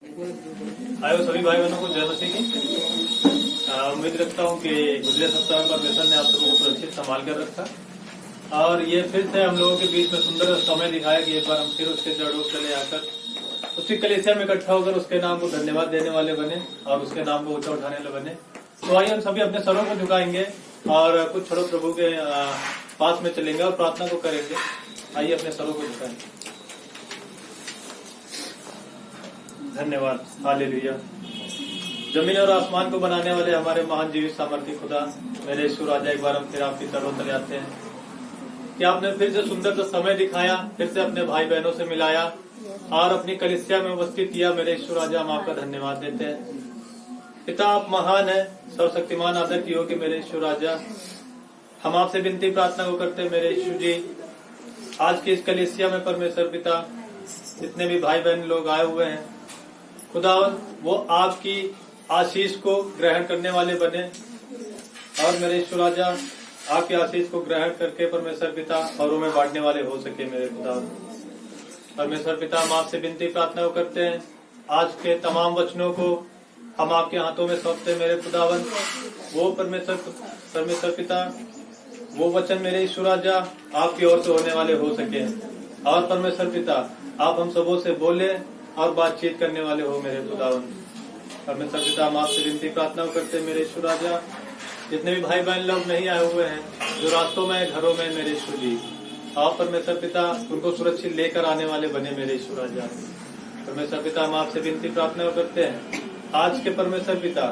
आयो सभी भाई बहनों को जय मसीह की। उम्मीद रखता हूँ कि गुजरे सप्ताह में परमेश्वर ने आप सबको सुरक्षित संभाल कर रखा और ये फिर से हम लोगों के बीच में सुंदर समय दिखाया कि एक बार हम फिर उसके जड़ों चले आकर उसकी कलीसिया में इकट्ठा होकर उसके नाम को धन्यवाद देने वाले बने और उसके नाम को ऊंचा उठाने वाले बने। तो आइए हम सभी अपने सरों को झुकाएंगे और कुछ क्षणों प्रभु के पास में चलेंगे और प्रार्थना को करेंगे। आइए अपने सरों को झुकाएंगे। धन्यवाद। हालेलुया। जमीन और आसमान को बनाने वाले हमारे महान जीवित सामर्थ्य खुदा मेरे यीशु राजा, एक बार हम फिर आपकी चरणों तले आते हैं कि आपने फिर से सुंदर सा समय दिखाया, फिर से अपने भाई बहनों से मिलाया और अपनी कलीसिया में उपस्थित किया। मेरे यीशु राजा, हम आपका धन्यवाद देते हैं। पिता, आप महान है, सर्वशक्तिमान आदर की हो कि मेरे यीशु राजा, हम आपसे विनती प्रार्थना को करते हैं। मेरे यीशु जी, आज की इस कलीसिया में परमेश्वर पिता जितने भी भाई बहन लोग आए हुए हैं खुदावन, वो आपकी आशीष को ग्रहण करने वाले बने और मेरे ईश्वर राजा आपकी आशीष को ग्रहण करके परमेश्वर पिता औरों में बांटने वाले हो सके। मेरे खुदावन परमेश्वर पिता, हम आपसे विनती प्रार्थना करते हैं, आज के तमाम वचनों को हम आपके हाथों में सौंपते हैं। मेरे खुदावन, वो परमेश्वर पिता, वो वचन मेरे ईश्वर राजा आपकी ओर से होने वाले हो सके और परमेश्वर पिता आप हम सबों से बोले और बातचीत करने वाले हो। मेरे खुदावन परमेश्वर पिता, हम आपसे विनती प्रार्थना करते हैं। मेरे ईश्वर राजा, जितने भी भाई बहन लोग नहीं आए हुए हैं, जो रास्तों में घरों में, मेरे ईश्वर जी आप परमेश्वर पिता उनको सुरक्षित लेकर आने वाले बने। मेरे ईश्वर राजा परमेश्वर पिता, हम आपसे विनती प्रार्थना करते हैं आज के परमेश्वर पिता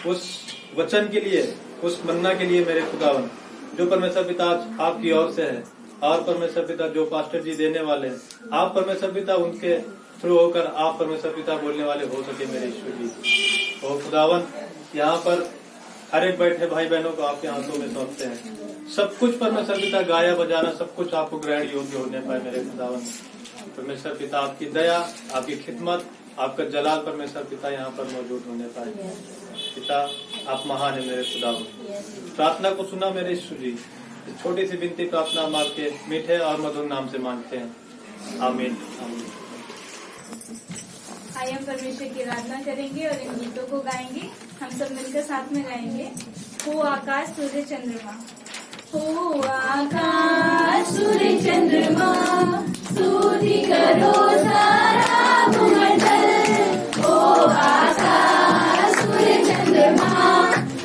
उस वचन के लिए, उस मन्ना के लिए मेरे खुदावन, जो परमेश्वर पिता आज आपकी ओर से है और परमेश्वर पिता जो पास्टर जी देने वाले हैं, आप परमेश्वर पिता उनके थ्रू होकर आप परमेश्वर पिता बोलने वाले हो सके। मेरे ईश्वर जी ओ खुदावन, यहाँ पर हर एक बैठे भाई बहनों को आपके हाथों में सौंपते हैं। सब कुछ परमेश्वर पिता गाया बजाना सब कुछ आपको ग्रहण योग्य होने पाए। मेरे खुदावन परमेश्वर पिता आपकी दया, आपकी खिदमत, आपका जलाल परमेश्वर पिता यहाँ पर मौजूद होने पाए। पिता आप महान है मेरे खुदावन। प्रार्थना को सुना मेरे ईश्वर जी। इस छोटी सी विनती प्रार्थना हम आपके मीठे और मधुर नाम से मांगते हैं। आमीन। आइए हम परमेश्वर की आराधना करेंगे और इन गीतों को गाएंगे। हम सब मिलकर साथ में गाएंगे। हो आकाश सूर्य चंद्रमा, हो आकाश सूर्य चंद्रमा, स्तुति करो सारा भूमंडल। हो आकाश सूर्य चंद्रमा,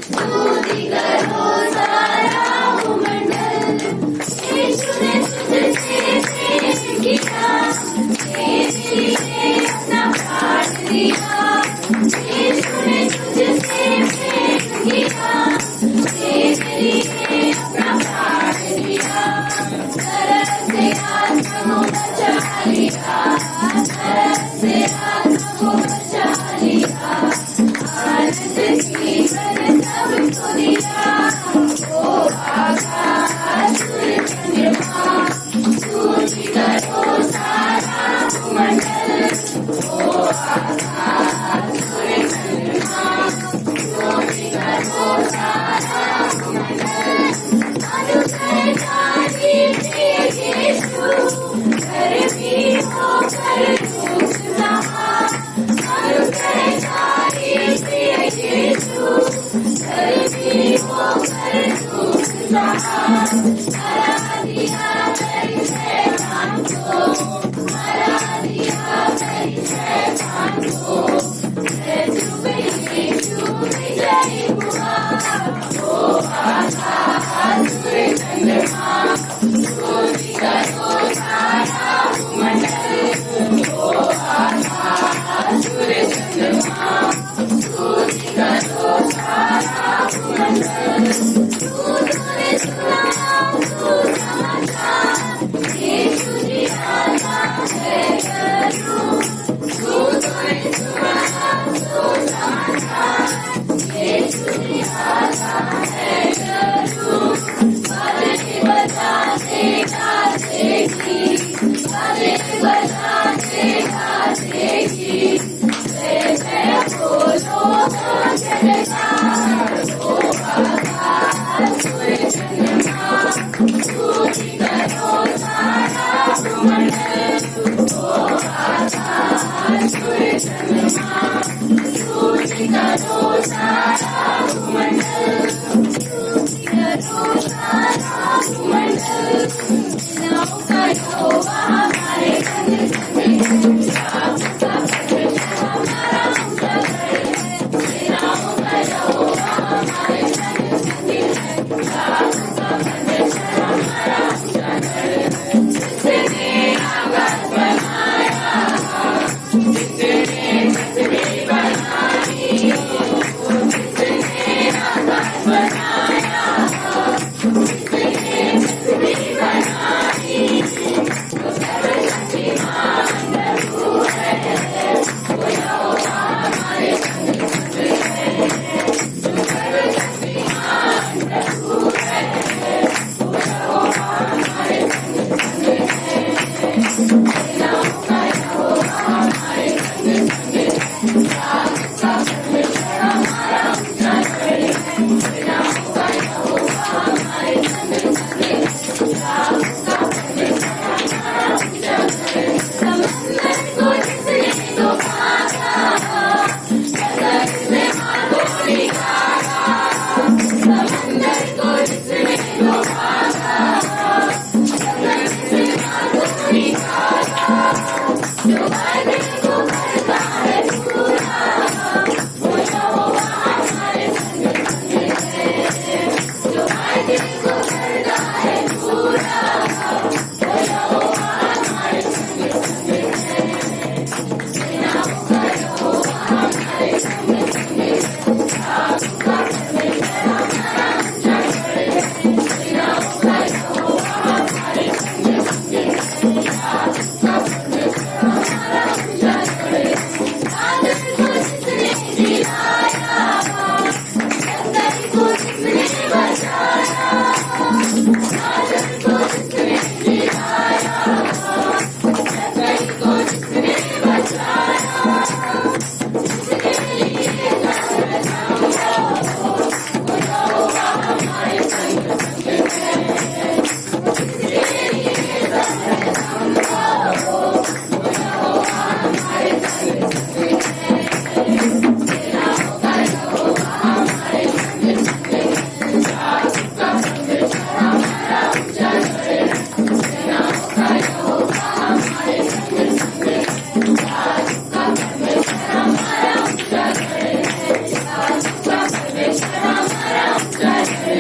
स्तुति करो सारा भूमंडल। यीशु ने तुझसे प्रेम किया, तेरे लिए अपना प्राण दिया। यीशु ने तुझसे प्रेम किया, तेरे लिए अपना प्राण दिया। नरक से आत्मा को बचा लिया, नरक से आत्मा को बचा लिया। आनंद जीवन सबको दिया। ओ आकाश सूर्य चंद्रमा, स्तुति करो सारा भूमंडल। ओ आकाश सूर्य चंद्रमा, स्तुति करो सारा भूमंडल। अनुग्रहकारी प्रिय यीशु, धर्मी होकर दुख सहा। अनुग्रहकारी प्रिय यीशु, धर्मी होकर दुख सहा। हरा दिया मेरे शैतान को, हरा दिया मेरे शैतान को। यीशु विजयी हुआ। ओ आकाश सूर्य चंद्रमा, स्तुति करो सारा भूमंडल। ओ आकाश सूर्य चंद्रमा, स्तुति करो सारा भूमंडल। तूने सुना तू समाचार, यीशु जी आया करो सारा भूमंडल, स्तुति करो सारा भूमंडल, सेनाओं का यहोवा हमारे संग संग है, आपका परमेश्वर हमारा ऊंचा गढ़ है, सेनाओं का यहोवा हमारे संग संग है, आपका परमेश्वर हमारा ऊंचा गढ़ है। जिसने आकाश बनाया, जिसने पृथ्वी बनाई, जिसने आकाश बनाया, जिसने पृथ्वी बनाई, वो सर्वशक्तिमान प्रभु है, वो यहोवा हमारे संग संग है, जो सर्वशक्तिमान प्रभु है, वो यहोवा हमारे संग संग है, सेनाओं का यहोवा हमारे संग संग है, आपका परमेश्वर हमारा ऊंचा गढ़ है, सेनाओं का यहोवा हमारे संग संग है, आपका परमेश्वर हमारा ऊंचा गढ़ है। समंदर को जिसने डुबाया, सागर से मार्गों निकाला, समंदर को जिसने डुबाया, सागर से मार्गों निकाला, जो वादे को करता है पूरा, वो यहोवा हमारे संग संग है, जो वादे को करता है पूरा, वो यहोवा हमारे संग संग है, सेनाओं का यहोवा हमारे संग संग है, आपका परमेश्वर हमारा ऊंचा गढ़ है, सेनाओं का यहोवा हमारे संग संग है, आपका परमेश्वर हमारा ऊंचा गढ़ है। सागर को जिसने जिलाया, सागर को जिसने बचाया, सागर को जिसने जिलाया, सागर को जिसने बचाया, जिसके लिए सागर नाम हो, वो यहोवा हमारे संग संग है, जिसके लिए सागर नाम हो, वो यहोवा हमारे संग संग है, सेनाओं का यहोवा हमारे संग संग है, आपका परमेश्वर हमारा ऊंचा गढ़ है, सेनाओं का यहोवा हमारे संग संग है, आपका परमेश्वर हमारा ऊंचा गढ़ है, आपका परमेश्वर हमारा ऊंचा गढ़ है,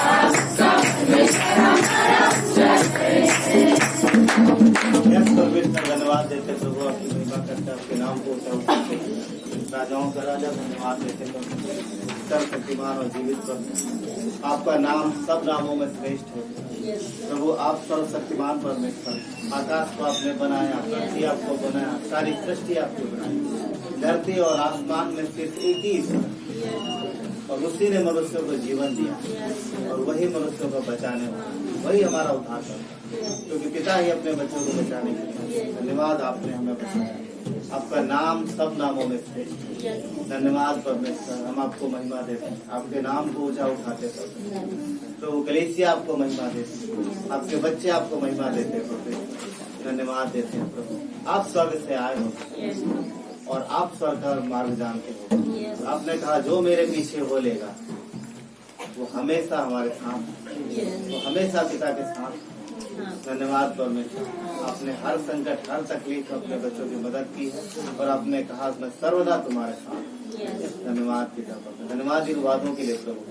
आपका परमेश्वर हमारा ऊंचा गढ़ है। यस परमेश्वर धन्यवाद देते प्रभु, आपकी महिमा करते आपके नाम को ऊंचा उठाते, राजाओं का राजा धन्यवाद देते प्रभु, सर्वशक्तिमान और जीवित प्रभु, आपका नाम सब नामों में श्रेष्ठ है प्रभु। आप सर्वशक्तिमान परमेश्वर, आकाश को आपने बनाया, पृथ्वी आपको बनाया, सारी सृष्टि आपको बनाई, धरती और आसमान में सिर्फ एक ही ईश्वर है, और उसी ने मनुष्यों को जीवन दिया, और वही मनुष्यों को बचाने वाला, वही हमारा उद्धार करता है, क्योंकि पिता ही अपने बच्चों को बचाने के लिए। धन्यवाद, आपने हमें बचाया, आपका नाम सब नामों में श्रेष्ठ है। धन्यवाद परमेश्वर, हम आपको महिमा देते हैं, आपके नाम को ऊंचा उठाते प्रभु। कलीसिया आपको महिमा देते, आपके बच्चे आपको महिमा देते प्रभु, धन्यवाद देते हैं प्रभु। आप स्वर्ग से आए हो और आप स्वर्ग का मार्ग जानते हो। आपने कहा जो मेरे पीछे हो लेगा वो हमेशा हमारे साथ, वो हमेशा पिता के साथ। धन्यवाद परमेश्वर, आपने हर संकट हर तकलीफ में अपने बच्चों की मदद की है, और आपने कहा मैं सर्वदा तुम्हारे साथ। धन्यवाद पिता परमेश्वर, धन्यवाद इन वादों के लिए प्रभु।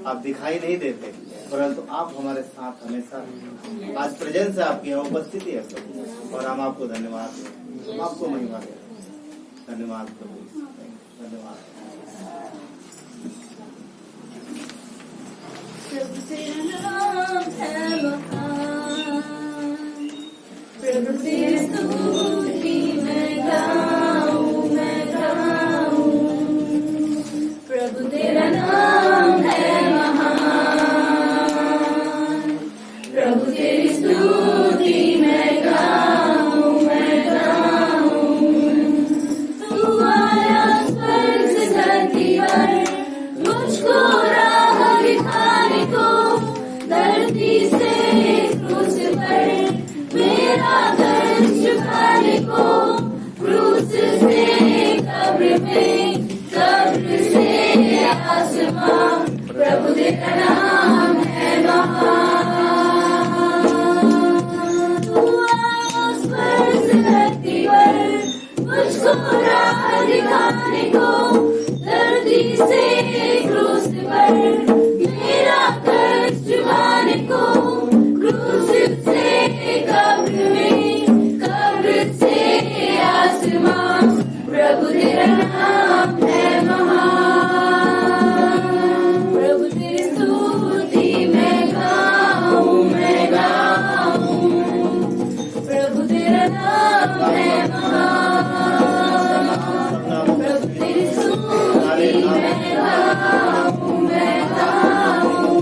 आप दिखाई नहीं देते परंतु आप हमारे साथ हमेशा। आज प्रेजेंस है आपकी, यहाँ उपस्थिति है प्रभु, और हम आपको धन्यवाद दें, हम आपको महिमा दें। धन्यवाद प्रभु, धन्यवाद। प्रभु तेरा नाम है महान, प्रभु तेरी स्तुति मैं गाऊं, मैं गाऊं। प्रभु तेरा नाम है महान, प्रभु तेरी स्तुति मैं गाऊं, मैं गाऊं। तू आया स्वर्ग से धरती पर, मुझको राह दिखाने को, धरती से क्रूस पर मेरा दर्द छुपाने को, क्रूस से कब्र में तेरा नाम है महान। तू आया उस पर से धरती पर, मुझको राह दिखाने को, धरती से क्रूस पर मेरा कर्ज चुकाने को, क्रूस से कब्र में, कब्र से आसमां, प्रभु तेरा नाम है महान। प्रभु तेरी स्तुति मैं गाऊं, मैं गाऊं, प्रभु तेरा नाम है महान। प्रभु तेरी स्तुति मैं गाऊं, मैं गाऊं।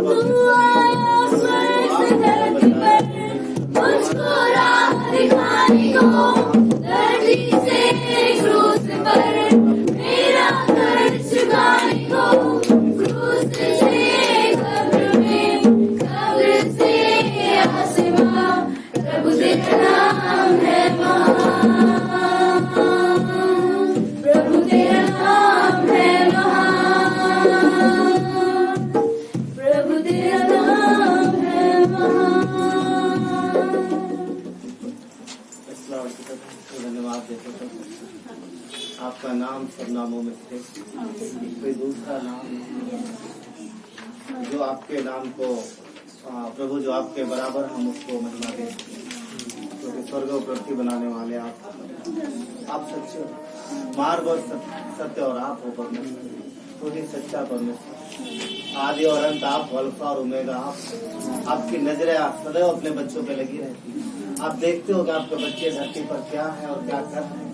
तू आया स्वर्ग से धरती पर, मुझको राह दिखाने को, धरती से क्रूस पर मेरा कर्ज चुकाने को, क्रूस से कब्र में, कब्र से आसमां, प्रभु तेरा नाम है महान। प्रभु तेरा नाम है महान। प्रभु तेरा नाम है महान। धन्यवाद देते हैं। आपका नाम सब नामों में से कोई दूसरा नाम नहीं, जो आपके नाम को प्रभु जो आपके बराबर हम उसको महिमा दें, क्योंकि स्वर्ग और पृथ्वी बनाने वाले आप सच्चे हो, मार्ग और सत्य और आप हो परमेश्वर, खुद ही सच्चा परमेश्वर, आदि और अंत आप, अल्फा और ओमेगा आप। आपकी नजरें आप सदैव अपने बच्चों पे लगी रहती है। आप देखते हो कि आपके बच्चे धरती पर क्या है और क्या कर रहे हैं।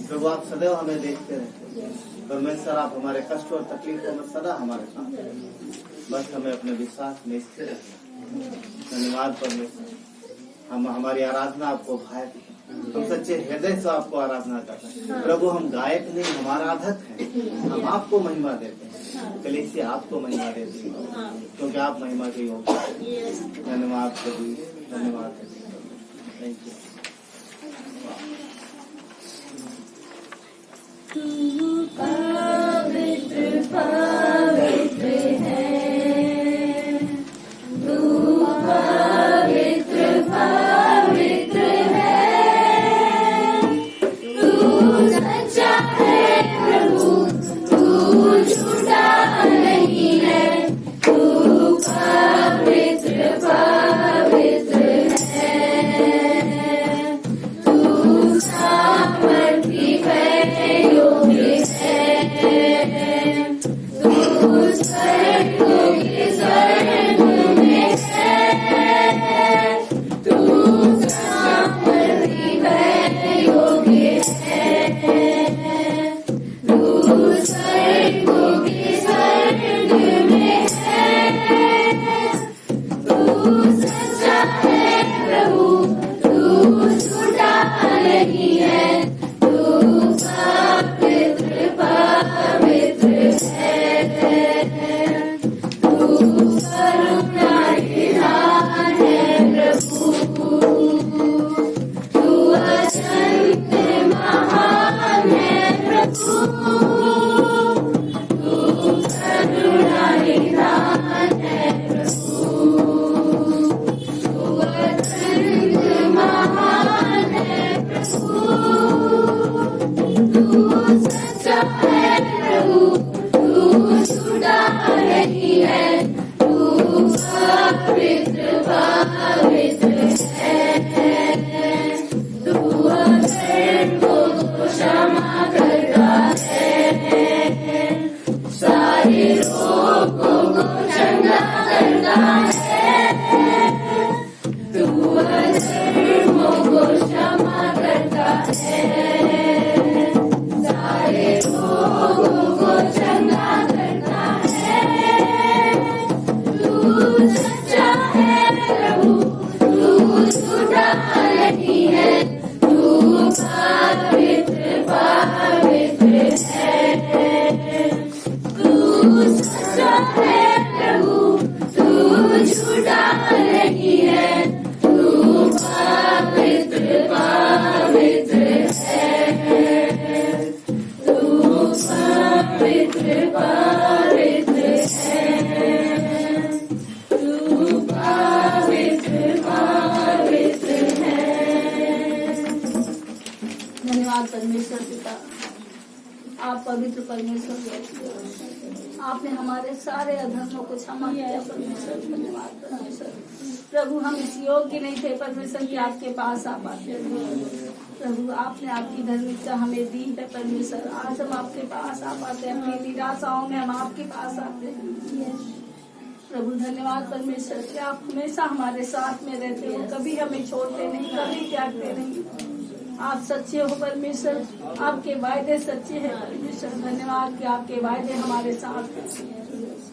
प्रभु आप सदैव हमें देखते रहते हैं। परमेश्वर आप हमारे कष्ट और तकलीफों में सदा हमारे साथ हैं। बस हमें अपने विश्वास में स्थिर रखें। धन्यवाद परमेश्वर, हम हमारी आराधना आपको भाई, हम सच्चे हृदय से आपको आराधना करते हैं। प्रभु हम गायक नहीं, हम आराधक हैं। हम आपको महिमा देते हैं, कलीसिया आपको महिमा देती है, क्योंकि आप महिमा के योग्य हैं। धन्यवाद प्रभु, धन्यवाद। Thank you. तू पवित्र पवित्र है, तू पवित्र पवित्र है, तू सच्चा है प्रभु, तू झूठा नहीं है, तू पवित्र पवित्र है, तू सामर्थी है, योग्य है, तू स्वर्गों के स्वर्ग में है, तू सामर्थी है, योग्य है, तू स्वर्गों के स्वर्ग में है, तू सच्चा है प्रभु, तू झूठा नहीं है, तू पवित्र पवित्र है, तू करुणा निधान है प्रभु, तू अत्यंत महान है प्रभु, तू करुणा निधान है प्रभु, तू अत्यंत महान है प्रभु, तू सच्चा है प्रभु, तू झूठा नहीं है, तू पवित्र पवित्र है, तू अधर्म को क्षमा करता है, पिता, आप पवित्र परमेश्वर के, आपने हमारे सारे अधर्मों को क्षमा किया परमेश्वर। धन्यवाद परमेश्वर। प्रभु हम इस योग्य नहीं थे परमेश्वर कि आपके पास आ पाते। प्रभु आपने आपकी धार्मिकता हमें दी है परमेश्वर, आज हम आपके पास आ पाते हैं। अपनी निराशाओं में हम आपके पास आते हैं प्रभु। धन्यवाद परमेश्वर कि आप हमेशा हमारे साथ में रहते हो, कभी हमें छोड़ते नहीं, कभी त्यागते नहीं। आप सच्चे हो परमेश्वर, आपके वायदे सच्चे हैं परमेश्वर। धन्यवाद कि आपके वायदे हमारे साथ हैं।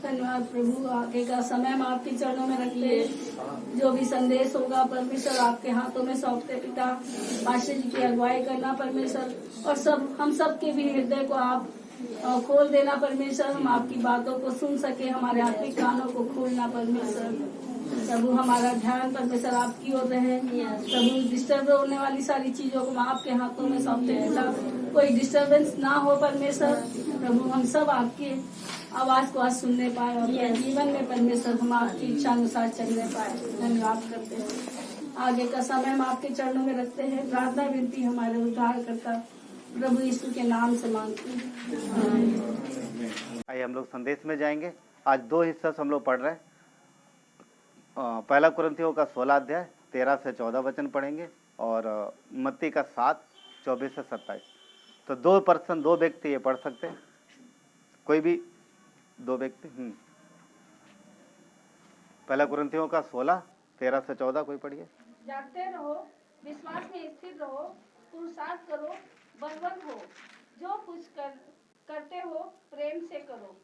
धन्यवाद प्रभु। आगे का समय हम आपके चरणों में रखते हैं। जो भी संदेश होगा परमेश्वर आपके हाथों में सौंपते पिता। पास्टर जी की अगुवाई करना परमेश्वर, और हम सब के भी हृदय को आप खोल देना परमेश्वर। हम आपकी बातों को सुन सके, हमारे आत्मिक कानों को खोलना परमेश्वर। प्रभु हमारा ध्यान परमेश्वर आपकी ओर रहे। प्रभु डिस्टर्ब होने वाली सारी चीजों को हम आपके हाथों में सौंपते हैं। कोई डिस्टर्बेंस ना हो परमेश्वर। प्रभु हम सब आपकी आवाज को आज सुनने पाए और अपने जीवन में परमेश्वर हम आपकी इच्छा अनुसार चलने पाए। धन्यवाद करते हैं। आगे का समय हम आपके चरणों में रखते हैं। प्रार्थना विनती हमारे उद्धार करता प्रभु यीशु के नाम से मांगते हैं। आइए हम लोग संदेश में जाएंगे। आज 2 हिस्सा हम लोग पढ़ रहे हैं। पहला कुरिन्थियों का 16 अध्याय 13 से 14 वचन पढ़ेंगे और मत्ती का 7 24 से 27। तो 2 व्यक्ति ये पढ़ सकते हैं, कोई भी 2 व्यक्ति। पहला कुरिन्थियों का 16 13 से 14 कोई पढ़िए। जागते रहो, विश्वास में स्थिर रहो, पुरुषार्थ करो, बलवंत हो, जो कुछ करते हो प्रेम से करो।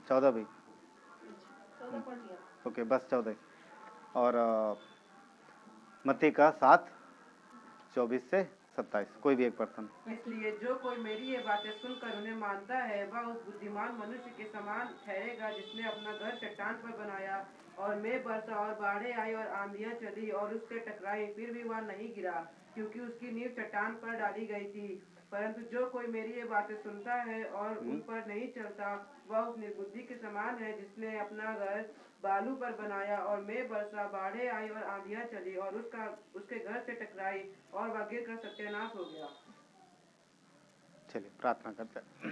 14 भी 14 पढ़ लिया। ओके, बस 14। और मत्ती का 7 24 से 27 कोई भी एक पर्सन। इसलिए जो कोई मेरी ये बातें सुनकर उन्हें मानता है वह उस बुद्धिमान मनुष्य के समान ठहरेगा जिसने अपना घर चट्टान पर बनाया और मेघ बरसा और बाढ़ें आई और आंधियां चली और उससे टकराई, फिर भी वह नहीं गिरा क्योंकि उसकी नींव चट्टान पर डाली गई थी। परंतु जो कोई मेरी ये बातें सुनता है और उन पर नहीं चलता वह उस निर्बुद्धि के समान है जिसने अपना घर बालू पर बनाया और मेघ बरसा, बाढ़ें आई और आंधियां चली और उसके घर से टकराई और वह गिरकर सत्यानाश हो गया। चलिए प्रार्थना करते हैं।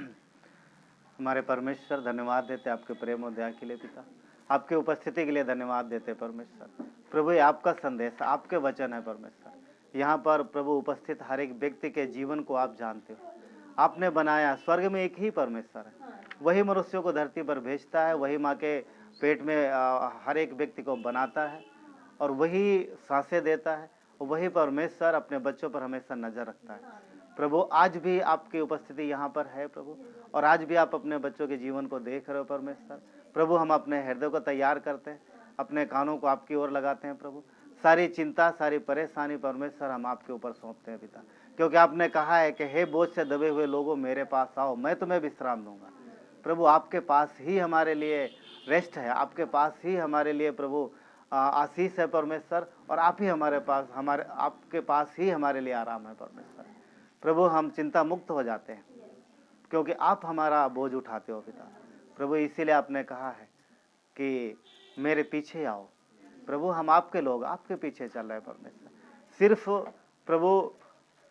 हमारे परमेश्वर धन्यवाद देते आपके प्रेम और दया के लिए पिता, आपके उपस्थिति के लिए धन्यवाद देते परमेश्वर। प्रभु ये आपका संदेश, आपके वचन है परमेश्वर। यहाँ पर प्रभु उपस्थित हर एक व्यक्ति के जीवन को आप जानते हो। आपने बनाया, स्वर्ग में एक ही परमेश्वर है, वही मनुष्यों को धरती पर भेजता है, वही माँ के पेट में हर एक व्यक्ति को बनाता है और वही सांसें देता है। वही परमेश्वर अपने बच्चों पर हमेशा नजर रखता है। प्रभु आज भी आपकी उपस्थिति यहाँ पर है प्रभु, और आज भी आप अपने बच्चों के जीवन को देख रहे हो परमेश्वर। प्रभु हम अपने हृदय को तैयार करते हैं, अपने कानों को आपकी ओर लगाते हैं प्रभु। सारी चिंता, सारी परेशानी परमेश्वर हम आपके ऊपर सौंपते हैं पिता, क्योंकि आपने कहा है कि हे बोझ से दबे हुए लोगों मेरे पास आओ, मैं तुम्हें विश्राम दूंगा। प्रभु आपके पास ही हमारे लिए रेस्ट है, आपके पास ही हमारे लिए प्रभु आशीष है परमेश्वर, और आप ही आपके पास ही हमारे लिए आराम है परमेश्वर। प्रभु हम चिंता मुक्त हो जाते हैं क्योंकि आप हमारा बोझ उठाते हो पिता। प्रभु इसीलिए आपने कहा है कि मेरे पीछे आओ। प्रभु हम आपके लोग आपके पीछे चल रहे हैं परमेश्वर। सिर्फ प्रभु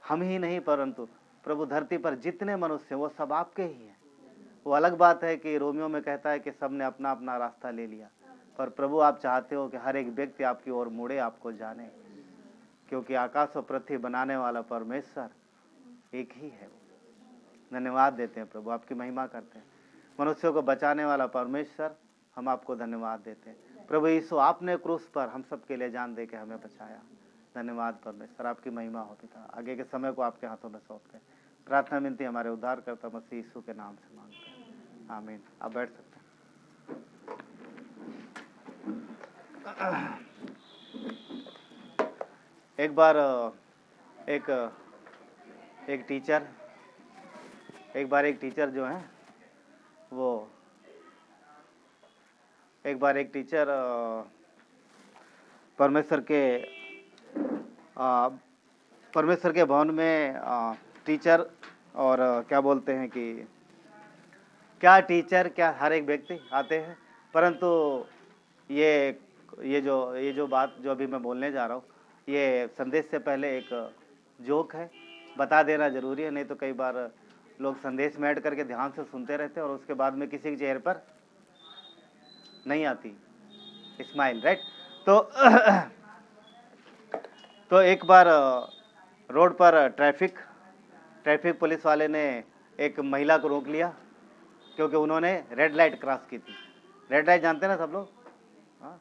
हम ही नहीं, परंतु प्रभु धरती पर जितने मनुष्य हैं वो सब आपके ही हैं। वो अलग बात है कि रोमियो में कहता है कि सब ने अपना अपना रास्ता ले लिया, पर प्रभु आप चाहते हो कि हर एक व्यक्ति आपकी ओर मुड़े, आपको जाने, क्योंकि आकाश और पृथ्वी बनाने वाला परमेश्वर एक ही है। धन्यवाद देते हैं प्रभु, आपकी महिमा करते हैं। मनुष्यों को बचाने वाला परमेश्वर, हम आपको धन्यवाद देते हैं। प्रभु यीशु आपने क्रूस पर हम सब के लिए जान दे के हमें बचाया। धन्यवाद परमेश्वर, आपकी महिमा हो पिता। आगे के समय को आपके हाथों में सौंपते हैं। प्रार्थना विनती हमारे उद्धार करता मसीह यीशु के नाम से मांगते हैं, आमीन। आप बैठ सकते हैं। एक बार एक टीचर जो है वो एक टीचर परमेश्वर के भवन में टीचर और क्या बोलते हैं कि क्या टीचर क्या हर एक व्यक्ति आते हैं, परंतु ये जो बात जो अभी मैं बोलने जा रहा हूँ, ये संदेश से पहले एक जोक है बता देना जरूरी है, नहीं तो कई बार लोग संदेश में ऐड करके ध्यान से सुनते रहते हैं और उसके बाद में किसी के चेहरे पर नहीं आती स्माइल, राइट। तो एक बार रोड पर ट्रैफिक पुलिस वाले ने एक महिला को रोक लिया क्योंकि उन्होंने रेड लाइट क्रॉस की थी। रेड लाइट जानते हैं ना सब लोग? हाँ,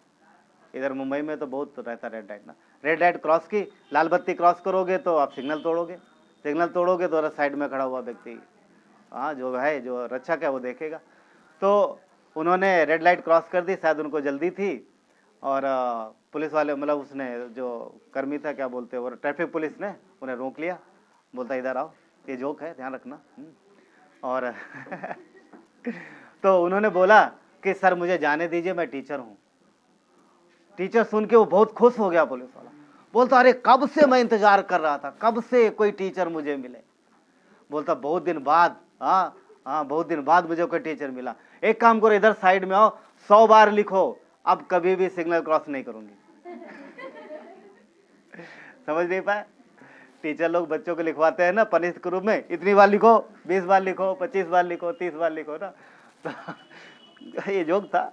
इधर मुंबई में तो बहुत रहता रेड लाइट ना। रेड लाइट क्रॉस की, लाल बत्ती क्रॉस करोगे तो आप सिग्नल तोड़ोगे तो साइड में खड़ा हुआ व्यक्ति जो रक्षक है वो देखेगा। तो उन्होंने रेड लाइट क्रॉस कर दी, शायद उनको जल्दी थी और पुलिस वाले मतलब उसने जो कर्मी था, क्या बोलते हैं वो, ट्रैफिक पुलिस ने उन्हें रोक लिया, बोलता इधर आओ, ये जोक है, ध्यान रखना। और तो उन्होंने बोला कि सर मुझे जाने दीजिए, मैं टीचर हूँ। टीचर सुन के वो बहुत खुश हो गया। पुलिस वाला बोलता अरे कब से मैं इंतजार कर रहा था, कब से कोई टीचर मुझे मिले। बोलता बहुत दिन बाद, बहुत दिन बाद मुझे कोई टीचर मिला। एक काम करो, इधर साइड में आओ, 100 बार लिखो अब कभी भी सिग्नल क्रॉस नहीं करूंगी। समझ नहीं पाए? टीचर लोग बच्चों को लिखवाते हैं ना पनिश के रूप में, इतनी बार लिखो, 20 बार लिखो, 25 बार लिखो, 30 बार लिखो ना। तो ये जोक था।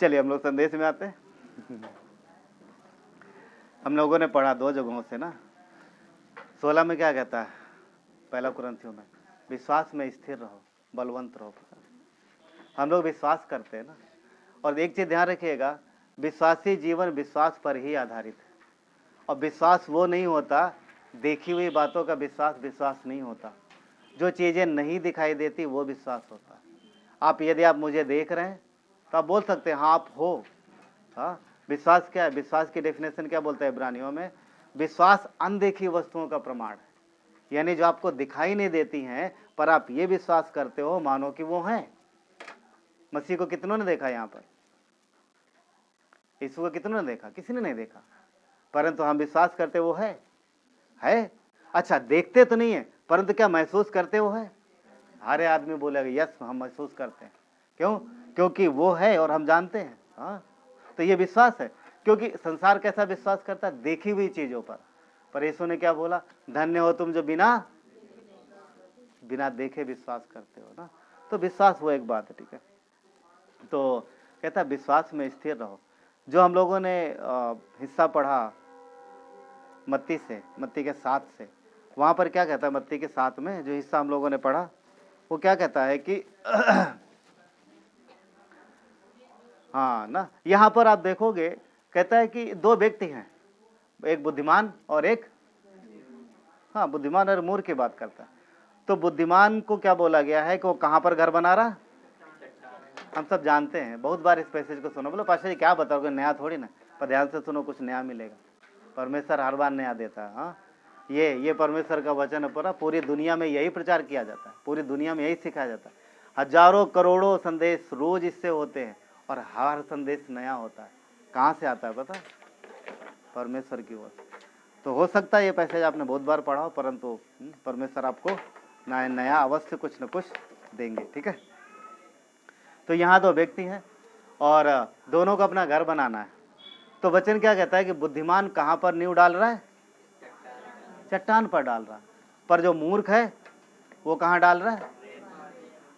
चलिए हम लोग संदेश में आते हैं। हम लोगों ने पढ़ा 2 जगहों से ना। 16 में क्या कहता है? पहला कुरिन्थियों में, विश्वास में स्थिर रहो, बलवंत रहो। हम लोग विश्वास करते हैं ना। और एक चीज ध्यान रखिएगा, विश्वासी जीवन विश्वास पर ही आधारित है। और विश्वास वो नहीं होता, देखी हुई बातों का विश्वास नहीं होता। जो चीजें नहीं दिखाई देती वो विश्वास होता है। यदि आप मुझे देख रहे हैं तो आप बोल सकते हैं हाँ आप हो। हाँ, विश्वास क्या है? विश्वास की डेफिनेशन क्या बोलता है इब्रानियों में? विश्वास अनदेखी वस्तुओं का प्रमाण है। यानी जो आपको दिखाई नहीं देती हैं पर आप ये विश्वास करते हो मानो कि वो हैं। मसीह को कितनों ने देखा? यहाँ पर यीशु को कितनों ने देखा? किसी ने नहीं देखा, परंतु हम विश्वास करते वो है। अच्छा, देखते तो नहीं है परंतु क्या महसूस करते वो है? हर आदमी बोलेगा यस हम महसूस करते हैं। क्यों? क्योंकि वो है और हम जानते हैं। हाँ, तो ये विश्वास है। क्योंकि संसार कैसा विश्वास करता है? देखी हुई चीजों पर यीशु ने क्या बोला? धन्य हो तुम जो बिना देखे विश्वास करते हो ना। तो विश्वास वो एक बात है, ठीक है। तो कहता है विश्वास में स्थिर रहो। जो हम लोगों ने हिस्सा पढ़ा मत्ती के 7 से, वहां पर क्या कहता है? मत्ती के 7 में जो हिस्सा हम लोगों ने पढ़ा वो क्या कहता है कि हाँ ना, यहाँ पर आप देखोगे कहता है कि 2 व्यक्ति हैं, एक बुद्धिमान और एक बुद्धिमान और मूर्ख की बात करता है। तो बुद्धिमान को क्या बोला गया है कि वो कहाँ पर घर बना रहा? हम सब जानते हैं, बहुत बार इस पैसेज को सुनो। बोलो पाशा जी क्या बताओगे, नया थोड़ी ना, पर ध्यान से सुनो, कुछ नया मिलेगा। परमेश्वर हर बार नया देता है। हाँ, ये परमेश्वर का वचन है। पूरी दुनिया में यही प्रचार किया जाता है, पूरी दुनिया में यही सिखाया जाता है। हजारों करोड़ों संदेश रोज इससे होते हैं और हर संदेश नया होता है। कहाँ से आता है पता? परमेश्वर की ओर से। तो हो सकता है ये पैसेज आपने बहुत बार पढ़ा हो, परंतु परमेश्वर आपको नया अवश्य कुछ न कुछ देंगे, ठीक है। तो यहाँ 2 व्यक्ति हैं और दोनों को अपना घर बनाना है। तो वचन क्या कहता है कि बुद्धिमान कहाँ पर नींव डाल रहा है? चट्टान पर डाल रहा है। पर जो मूर्ख है वो कहाँ डाल रहा है?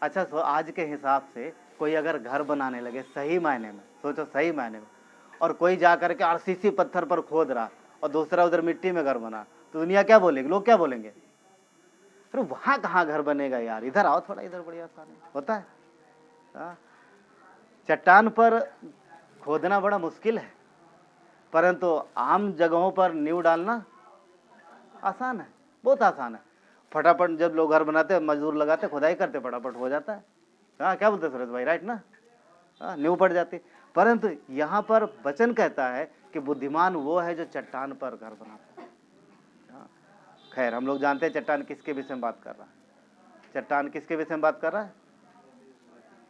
अच्छा, आज के हिसाब से कोई अगर घर बनाने लगे सही मायने में, सोचो सही मायने में, और कोई जा करके आरसीसी पत्थर पर खोद रहा और दूसरा उधर मिट्टी में घर बना, तो दुनिया क्या बोलेगी? लोग क्या बोलेंगे? अरे वहां कहाँ घर बनेगा यार, इधर आओ थोड़ा, इधर बढ़िया आसान होता है। चट्टान पर खोदना बड़ा मुश्किल है, परंतु आम जगहों पर नींव डालना आसान है, बहुत आसान है। फटाफट जब लोग घर बनाते हैं, मजदूर लगाते, खुदाई करते, फटाफट हो जाता है। हाँ, क्या बोलते सुरेश भाई, राइट ना? नींव पड़ जाती। परंतु यहाँ पर वचन कहता है कि बुद्धिमान वो है जो चट्टान पर घर बनाता है। खैर, हम लोग जानते हैं चट्टान किसके विषय में बात कर रहा है। चट्टान किसके विषय में बात कर रहा है?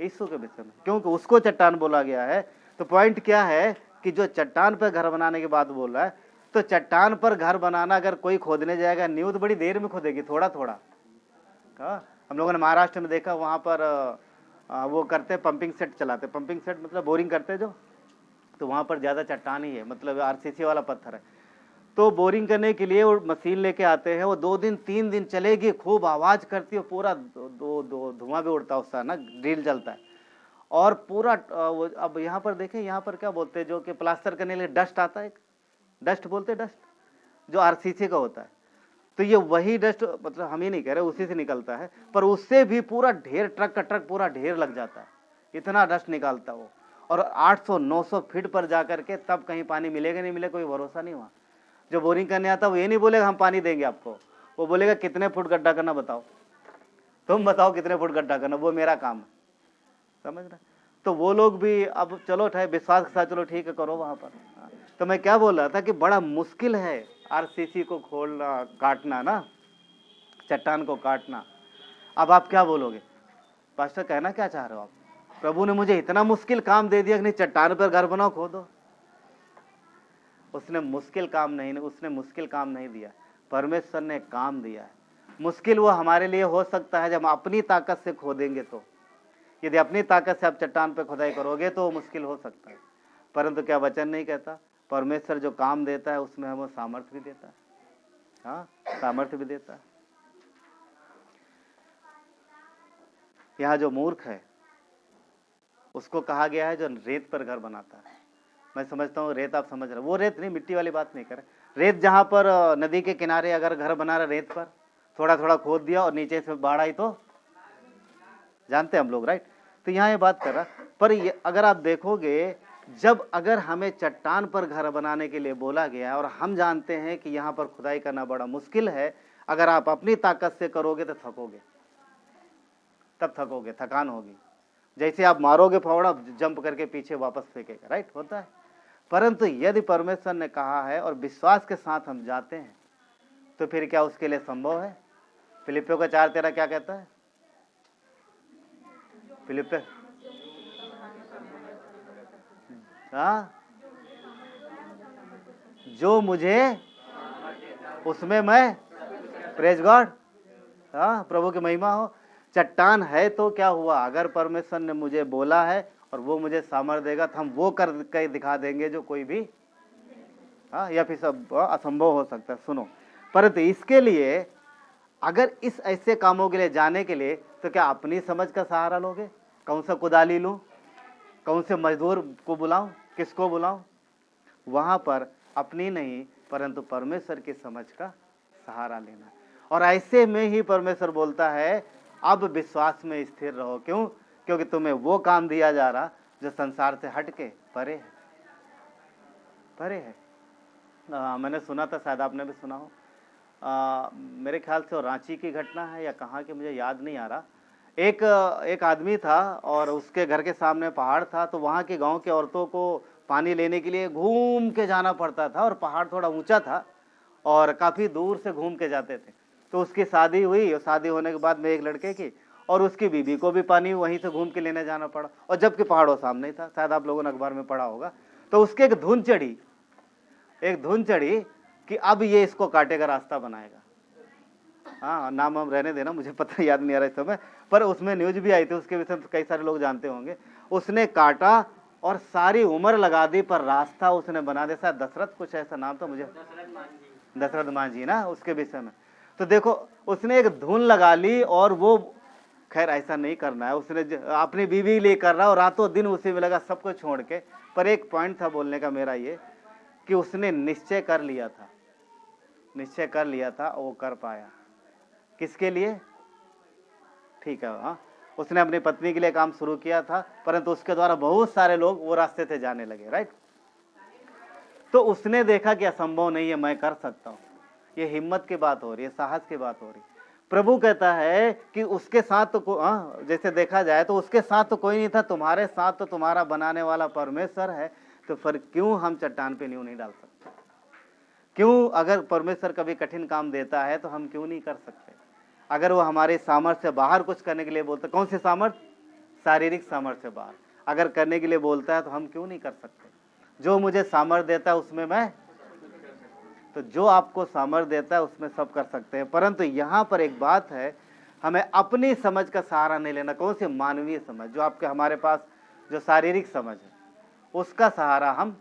यीशु के विषय में, क्योंकि उसको चट्टान बोला गया है। तो पॉइंट क्या है कि जो चट्टान पर घर बनाने की बात बोल रहा है, तो चट्टान पर घर बनाना अगर कोई खोदने जाएगा, नींव तो बड़ी देर में खोदेगी, थोड़ा थोड़ा। हम लोगों ने महाराष्ट्र में देखा, वहां पर वो करते पंपिंग सेट चलाते, पंपिंग सेट मतलब बोरिंग करते जो, तो वहां पर ज्यादा चट्टान ही है, मतलब आरसीसी वाला पत्थर है। तो बोरिंग करने के लिए वो मशीन लेके आते हैं, वो 2 दिन 3 दिन चलेगी, खूब आवाज करती है, पूरा दो धुआं भी उड़ता है उसका ना, ड्रिल चलता है और पूरा वो अब यहाँ पर देखें, यहाँ पर क्या बोलते हैं जो कि प्लास्टर करने के लिए डस्ट आता है, डस्ट बोलते हैं, डस्ट जो आरसीसी का होता है। तो ये वही डस्ट, मतलब हम ही नहीं कह रहे, उसी से निकलता है, पर उससे भी पूरा ढेर, ट्रक का ट्रक पूरा ढेर लग जाता है, इतना डस्ट निकालता है वो। और 800-900 फीट पर जाकर के तब कहीं पानी मिलेगा नहीं मिलेगा, कोई भरोसा नहीं हुआ। जो बोरिंग करने आता है वो ये नहीं बोलेगा हम पानी देंगे आपको, वो बोलेगा कितने फुट गड्ढा करना बताओ, तुम बताओ कितने फुट गड्ढा करना, वो मेरा काम है, समझ रहे। तो वो लोग भी अब चलो ठहरे विश्वास के साथ, चलो ठीक है करो वहां पर। तो मैं क्या बोल रहा था कि बड़ा मुश्किल है आरसीसी को खोलना, काटना ना, चट्टान को काटना। अब आप क्या बोलोगे, पास्टर कहना क्या चाह रहे हो आप? प्रभु ने मुझे इतना मुश्किल काम दे दिया कि नहीं, चट्टान पर घर बनाओ, खोदो। उसने मुश्किल काम नहीं दिया, परमेश्वर ने काम दिया है। मुश्किल वो हमारे लिए हो सकता है जब हम अपनी ताकत से खोदेंगे। तो यदि अपनी ताकत से आप चट्टान पर खुदाई करोगे तो मुश्किल हो सकता है, परंतु क्या वचन नहीं कहता, परमेश्वर जो काम देता है उसमें हमें सामर्थ्य भी देता है। हाँ, सामर्थ्य भी देता है। यहाँ जो मूर्ख है उसको कहा गया है जो रेत पर घर बनाता है। मैं समझता हूँ रेत, आप समझ रहे, वो रेत नहीं, मिट्टी वाली बात नहीं कर रहे। रेत जहाँ पर नदी के किनारे अगर घर बना रहा, रेत पर थोड़ा थोड़ा खोद दिया और नीचे से बाढ़ आई तो जानते हैं हम लोग, राइट। तो यहाँ ये बात कर रहा, पर ये अगर आप देखोगे, जब अगर हमें चट्टान पर घर बनाने के लिए बोला गया है और हम जानते हैं कि यहाँ पर खुदाई करना बड़ा मुश्किल है, अगर आप अपनी ताकत से करोगे तो थकोगे, तब थकोगे, थकान होगी। जैसे आप मारोगे फावड़ा, जंप करके पीछे वापस फेंकेगा, राइट, होता है। परंतु यदि परमेश्वर ने कहा है और विश्वास के साथ हम जाते हैं तो फिर क्या उसके लिए संभव है? फिलिपियों का 4:13 क्या कहता है? फिलिपियों, हाँ, जो मुझे उसमें मैं, प्रेज गॉड, हाँ, प्रभु की महिमा हो। चट्टान है तो क्या हुआ, अगर परमेश्वर ने मुझे बोला है और वो मुझे सामर्थ्य देगा तो हम वो कर के दिखा देंगे जो कोई भी, हाँ, या फिर सब असंभव हो सकता है। सुनो, परंतु इसके लिए अगर इस ऐसे कामों के लिए जाने के लिए तो क्या अपनी समझ का सहारा लोगे? कौन सा कुदाली लूं, कौन से मजदूर को बुलाऊं, किसको बुलाऊं? वहां पर अपनी नहीं परंतु परमेश्वर की समझ का सहारा लेना। और ऐसे में ही परमेश्वर बोलता है अब विश्वास में स्थिर रहो। क्यों? क्योंकि तुम्हें वो काम दिया जा रहा जो संसार से हट के परे है, परे है। मैंने सुना था, शायद आपने भी सुना हो, मेरे ख्याल से रांची की घटना है या कहाँ की, मुझे याद नहीं आ रहा। एक आदमी था और उसके घर के सामने पहाड़ था, तो वहाँ के गांव के औरतों को पानी लेने के लिए घूम के जाना पड़ता था और पहाड़ थोड़ा ऊंचा था और काफ़ी दूर से घूम के जाते थे। तो उसकी शादी हुई और शादी होने के बाद में एक लड़के की, और उसकी बीवी को भी पानी वहीं से घूम के लेने जाना पड़ा, और जबकि पहाड़ों सामने ही था। शायद आप लोगों ने अखबार में पढ़ा होगा। तो उसके एक धुन चढ़ी कि अब ये इसको काटेगा, रास्ता बनाएगा। हाँ, नाम हम रहने देना, मुझे पता याद नहीं आ रहा इस समय, पर उसमें न्यूज भी आई थी उसके विषय में, कई सारे लोग जानते होंगे। उसने काटा और सारी उम्र लगा दी, पर रास्ता उसने बना दिया। शायद दशरथ कुछ ऐसा नाम था, मुझे दशरथ मांझी ना, उसके विषय में। तो देखो, उसने एक धुन लगा ली और वो, खैर ऐसा नहीं करना है, उसने अपनी बीवी लिए कर रहा और रातों दिन उसी में लगा, सब कुछ छोड़ के। पर एक पॉइंट था बोलने का मेरा ये कि उसने निश्चय कर लिया था और वो कर पाया। किसके लिए? ठीक है, हाँ, उसने अपनी पत्नी के लिए काम शुरू किया था, परंतु उसके द्वारा बहुत सारे लोग वो रास्ते से जाने लगे, राइट। तो उसने देखा कि असंभव नहीं है, मैं कर सकता हूँ। ये हिम्मत की बात हो रही है, साहस की बात हो रही है। प्रभु कहता है कि उसके साथ तो जैसे देखा जाए तो उसके साथ तो कोई नहीं था, तुम्हारे साथ तो तुम्हारा बनाने वाला परमेश्वर है। तो फिर क्यों हम चट्टान पे नींव नहीं डाल सकते? क्यों, अगर परमेश्वर कभी कठिन काम देता है तो हम क्यों नहीं कर सकते? अगर वो हमारे सामर्थ्य से बाहर कुछ करने के लिए बोलता, कौन से सामर्थ्य? शारीरिक सामर्थ्य से बाहर अगर करने के लिए बोलता है तो हम क्यों नहीं कर सकते? जो मुझे सामर्थ्य देता है उसमें मैं, तो जो आपको सामर्थ्य देता है उसमें सब कर सकते हैं। परंतु यहाँ पर एक बात है, हमें अपनी समझ का सहारा नहीं लेना। कौन सी? मानवीय समझ, जो आपके हमारे पास जो शारीरिक समझ है उसका सहारा हम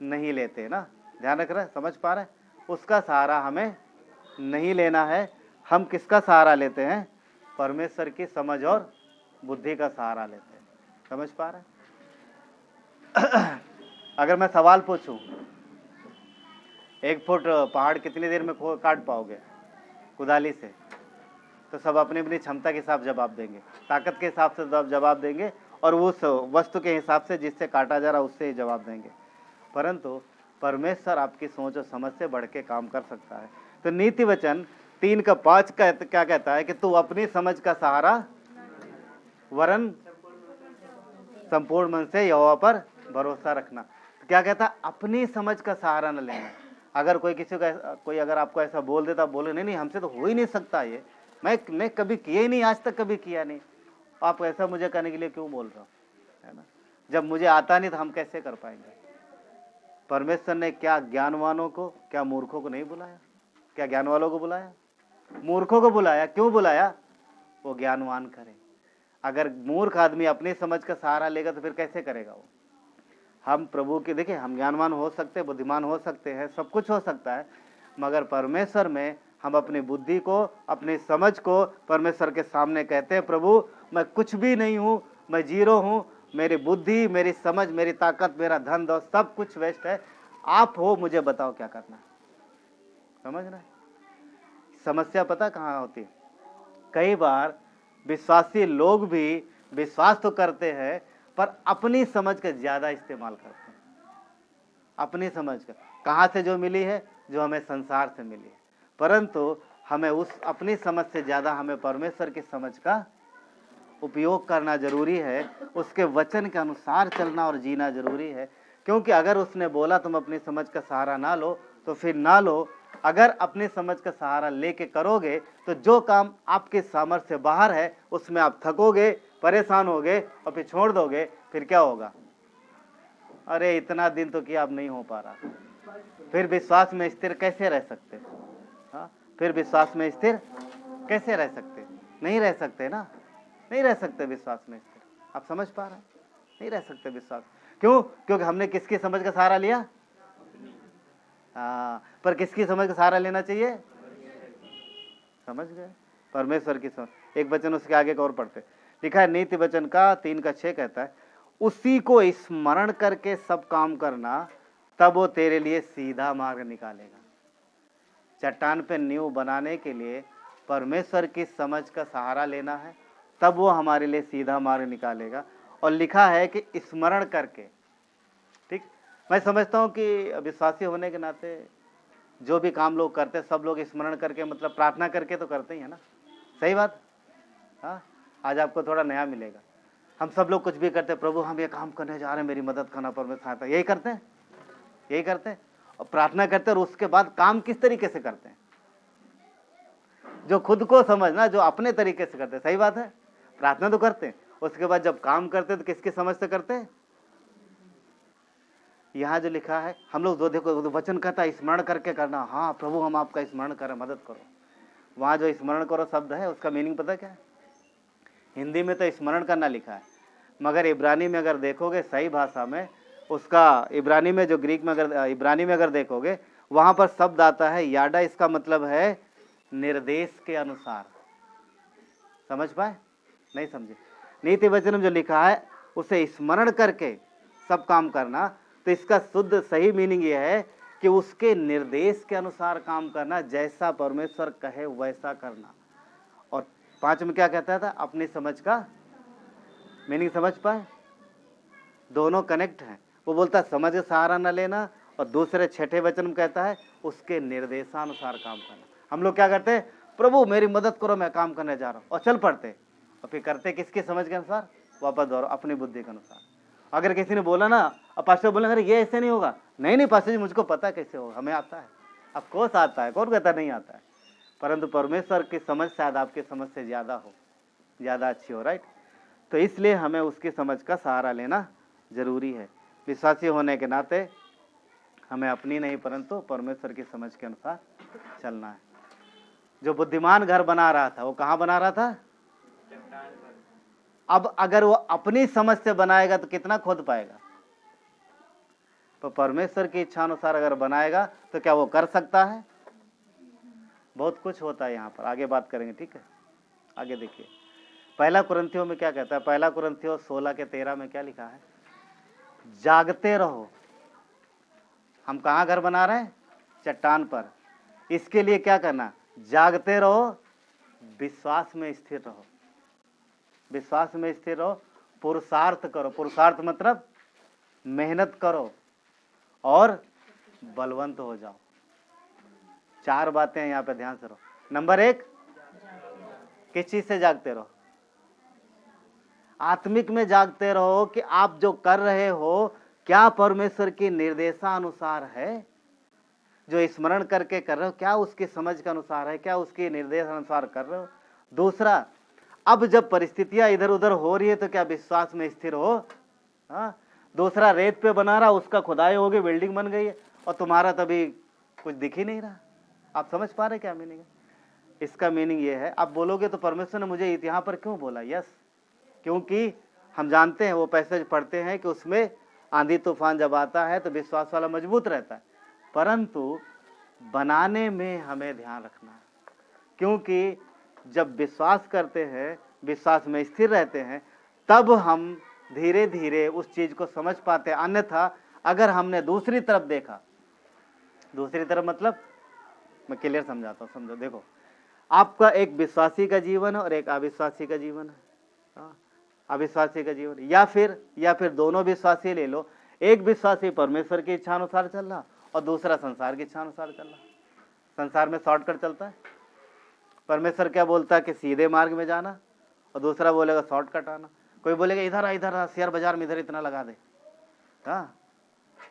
नहीं लेते ना। ध्यान रख रहे हैं, समझ पा रहे हैं? उसका सहारा हमें नहीं लेना है। हम किसका सहारा लेते हैं? परमेश्वर की समझ और बुद्धि का सहारा लेते हैं। समझ पा रहे हैं? अगर मैं सवाल पूछूं, 1 फुट पहाड़ कितनी देर में काट पाओगे कुदाली से? तो सब अपनी अपनी क्षमता के हिसाब जवाब देंगे, ताकत के हिसाब से जवाब देंगे, और उस वस्तु के हिसाब से जिससे काटा जा रहा उससे ही जवाब देंगे। परंतु परमेश्वर आपकी सोच और समझ से बढ़ के काम कर सकता है। तो नीति वचन 3:5 क्या कहता है कि तू अपनी समझ का सहारा वरन संपूर्ण मन से यहोवा पर भरोसा रखना। तो क्या कहता है? अपनी समझ का सहारा न लेना। अगर कोई अगर आपको ऐसा बोल देता, बोले नहीं हमसे तो हो ही नहीं सकता, ये मैं कभी किया ही नहीं, आज तक कभी किया नहीं, आप ऐसा मुझे करने के लिए क्यों बोल रहे हो, है ना? जब मुझे आता नहीं तो हम कैसे कर पाएंगे? परमेश्वर ने क्या ज्ञानवानों को, क्या मूर्खों को नहीं बुलाया? क्या ज्ञान वालों को बुलाया? मूर्खों को बुलाया। क्यों बुलाया? वो ज्ञानवान करे। अगर मूर्ख आदमी अपनी समझ का सहारा लेगा तो फिर कैसे करेगा वो? हम प्रभु के, देखिए, हम ज्ञानवान हो सकते हैं, बुद्धिमान हो सकते हैं, सब कुछ हो सकता है, मगर परमेश्वर में हम अपनी बुद्धि को, अपनी समझ को परमेश्वर के सामने कहते हैं, प्रभु मैं कुछ भी नहीं हूँ, मैं जीरो हूँ, मेरी बुद्धि, मेरी समझ, मेरी ताकत, मेरा धन दौलत सब कुछ वेस्ट है, आप हो, मुझे बताओ क्या करना है। समझ रहे? समस्या पता कहाँ होती है? कई बार विश्वासी लोग भी विश्वास तो करते हैं पर अपनी समझ का ज्यादा इस्तेमाल करते हैं। अपनी समझ का कहाँ से जो मिली है? जो हमें संसार से मिली है। परंतु हमें उस अपनी समझ से ज्यादा हमें परमेश्वर की समझ का उपयोग करना जरूरी है, उसके वचन के अनुसार चलना और जीना जरूरी है। क्योंकि अगर उसने बोला तुम अपनी समझ का सहारा ना लो तो फिर ना लो। अगर अपनी समझ का सहारा लेके करोगे तो जो काम आपके सामर्थ्य से बाहर है उसमें आप थकोगे, परेशान होगे और फिर छोड़ दोगे। फिर क्या होगा? अरे इतना दिन तो किया, अब नहीं हो पा रहा। फिर विश्वास में स्थिर कैसे रह सकते? हाँ, फिर विश्वास में स्थिर कैसे रह सकते? नहीं रह सकते ना, नहीं रह सकते विश्वास में स्थिर। आप समझ पा रहे हैं? नहीं रह सकते विश्वास। क्यों? क्योंकि हमने किसकी समझ का सहारा लिया? पर किसकी समझ का सहारा लेना चाहिए? समझ गए? परमेश्वर की समझ। एक वचन उसके आगे का और पढ़ते, लिखा है नीति वचन का 3:6 कहता है, उसी को स्मरण करके सब काम करना, तब वो तेरे लिए सीधा मार्ग निकालेगा। चट्टान पे नींव बनाने के लिए परमेश्वर की समझ का सहारा लेना है, तब वो हमारे लिए सीधा मार्ग निकालेगा। और लिखा है कि स्मरण करके। ठीक, मैं समझता हूँ कि विश्वासी होने के नाते जो भी काम लोग करते हैं सब लोग स्मरण करके, मतलब प्रार्थना करके तो करते ही है ना। सही बात? हाँ, आज आपको थोड़ा नया मिलेगा। हम सब लोग कुछ भी करते हैं, प्रभु हम ये काम करने जा रहे हैं, मेरी मदद करना, परमेश्वर सहायता, यही करते हैं, यही करते हैं। और प्रार्थना करते हैं और उसके बाद काम किस तरीके से करते हैं? जो खुद को समझना, जो अपने तरीके से करते हैं। सही बात है? प्रार्थना तो करते हैं, उसके बाद जब काम करते हैं तो किसकी समझ से करते हैं? यहाँ जो लिखा है, हम लोग जो देखो वचन कहता है स्मरण करके करना। हाँ प्रभु हम आपका स्मरण करें, मदद करो। वहाँ जो स्मरण करो शब्द है उसका मीनिंग पता क्या है? हिंदी में तो स्मरण करना लिखा है, मगर इब्रानी में अगर देखोगे सही भाषा में, उसका इब्रानी में जो ग्रीक में अगर इब्रानी में अगर देखोगे, वहाँ पर शब्द आता है याडा। इसका मतलब है निर्देश के अनुसार। समझ पाए? नहीं समझे? नीति वचन में जो लिखा है उसे स्मरण करके सब काम करना, तो इसका शुद्ध सही मीनिंग यह है कि उसके निर्देश के अनुसार काम करना, जैसा परमेश्वर कहे वैसा करना। और 5 में क्या कहता था? अपनी समझ का मीनिंग समझ पाए? दोनों कनेक्ट हैं। वो बोलता समझ का सहारा न लेना, और दूसरे 6ठे वचन में कहता है उसके निर्देशानुसार काम करना। हम लोग क्या करते हैं? प्रभु मेरी मदद करो, मैं काम करने जा रहा हूँ, और चल पड़ते, और फिर करते किसकी समझ के अनुसार? वापस दोहराओ, अपनी बुद्धि के अनुसार। अगर किसी ने बोला ना, अब पास्टर बोले अरे ये ऐसे नहीं होगा, नहीं पास्टर जी मुझको पता कैसे होगा, हमें आता है। अब कोर्स आता है, कौन कहता नहीं आता है? परंतु परमेश्वर की समझ शायद आपकी समझ से ज़्यादा हो, ज़्यादा अच्छी हो, राइट? तो इसलिए हमें उसकी समझ का सहारा लेना जरूरी है। विश्वासी होने के नाते हमें अपनी नहीं परंतु परमेश्वर की समझ के अनुसार चलना है। जो बुद्धिमान घर बना रहा था वो कहाँ बना रहा था? अब अगर वो अपनी समझ से बनाएगा तो कितना खोद पाएगा? तो परमेश्वर की इच्छा अनुसार अगर बनाएगा तो क्या वो कर सकता है? बहुत कुछ होता है यहाँ पर, आगे बात करेंगे, ठीक है। आगे देखिए पहला कुरिन्थियों में क्या कहता है, पहला कुरिन्थियों 16:13 में क्या लिखा है? जागते रहो। हम कहाँ घर बना रहे हैं? चट्टान पर। इसके लिए क्या करना? जागते रहो, विश्वास में स्थिर रहो। विश्वास में स्थिर रहो, पुरुषार्थ करो। पुरुषार्थ मतलब मेहनत करो और बलवंत हो जाओ। 4 बातें यहाँ पे ध्यान से रहो। नंबर 1, किस चीज से जागते रहो? आत्मिक में जागते रहो कि आप जो कर रहे हो क्या परमेश्वर की निर्देशानुसार है? जो स्मरण करके कर रहे हो क्या उसकी समझ के अनुसार है? क्या उसके निर्देश अनुसार कर रहे हो? दूसरा, अब जब परिस्थितियां इधर उधर हो रही है तो क्या विश्वास में स्थिर हो? हाँ। दूसरा, रेत पे बना रहा, उसका खुदाई हो गई, बिल्डिंग बन गई है और तुम्हारा तभी कुछ दिख ही नहीं रहा। आप समझ पा रहे क्या मीनिंग है? इसका मीनिंग ये है, आप बोलोगे तो परमेश्वर ने मुझे यहाँ पर क्यों बोला? यस, क्योंकि हम जानते हैं, वो पैसेज पढ़ते हैं कि उसमें आंधी तूफान जब आता है तो विश्वास वाला मजबूत रहता है, परंतु बनाने में हमें ध्यान रखना है। क्योंकि जब विश्वास करते हैं, विश्वास में स्थिर रहते हैं, तब हम धीरे धीरे उस चीज को समझ पाते हैं। अन्यथा अगर हमने दूसरी तरफ देखा, दूसरी तरफ मतलब मैं क्लियर समझाता हूँ, समझो। देखो, आपका एक विश्वासी का जीवन है और एक अविश्वासी का जीवन है। अविश्वासी का जीवन या फिर दोनों विश्वासी ले लो। एक विश्वासी परमेश्वर की इच्छा अनुसार चल रहा और दूसरा संसार की इच्छा अनुसार चल रहा। संसार में शॉर्टकट चलता है। परमेश्वर क्या बोलता है कि सीधे मार्ग में जाना और दूसरा बोलेगा शॉर्टकट आना। कोई बोलेगा इधर आ, शेयर बाजार में इधर इतना लगा दे। हाँ,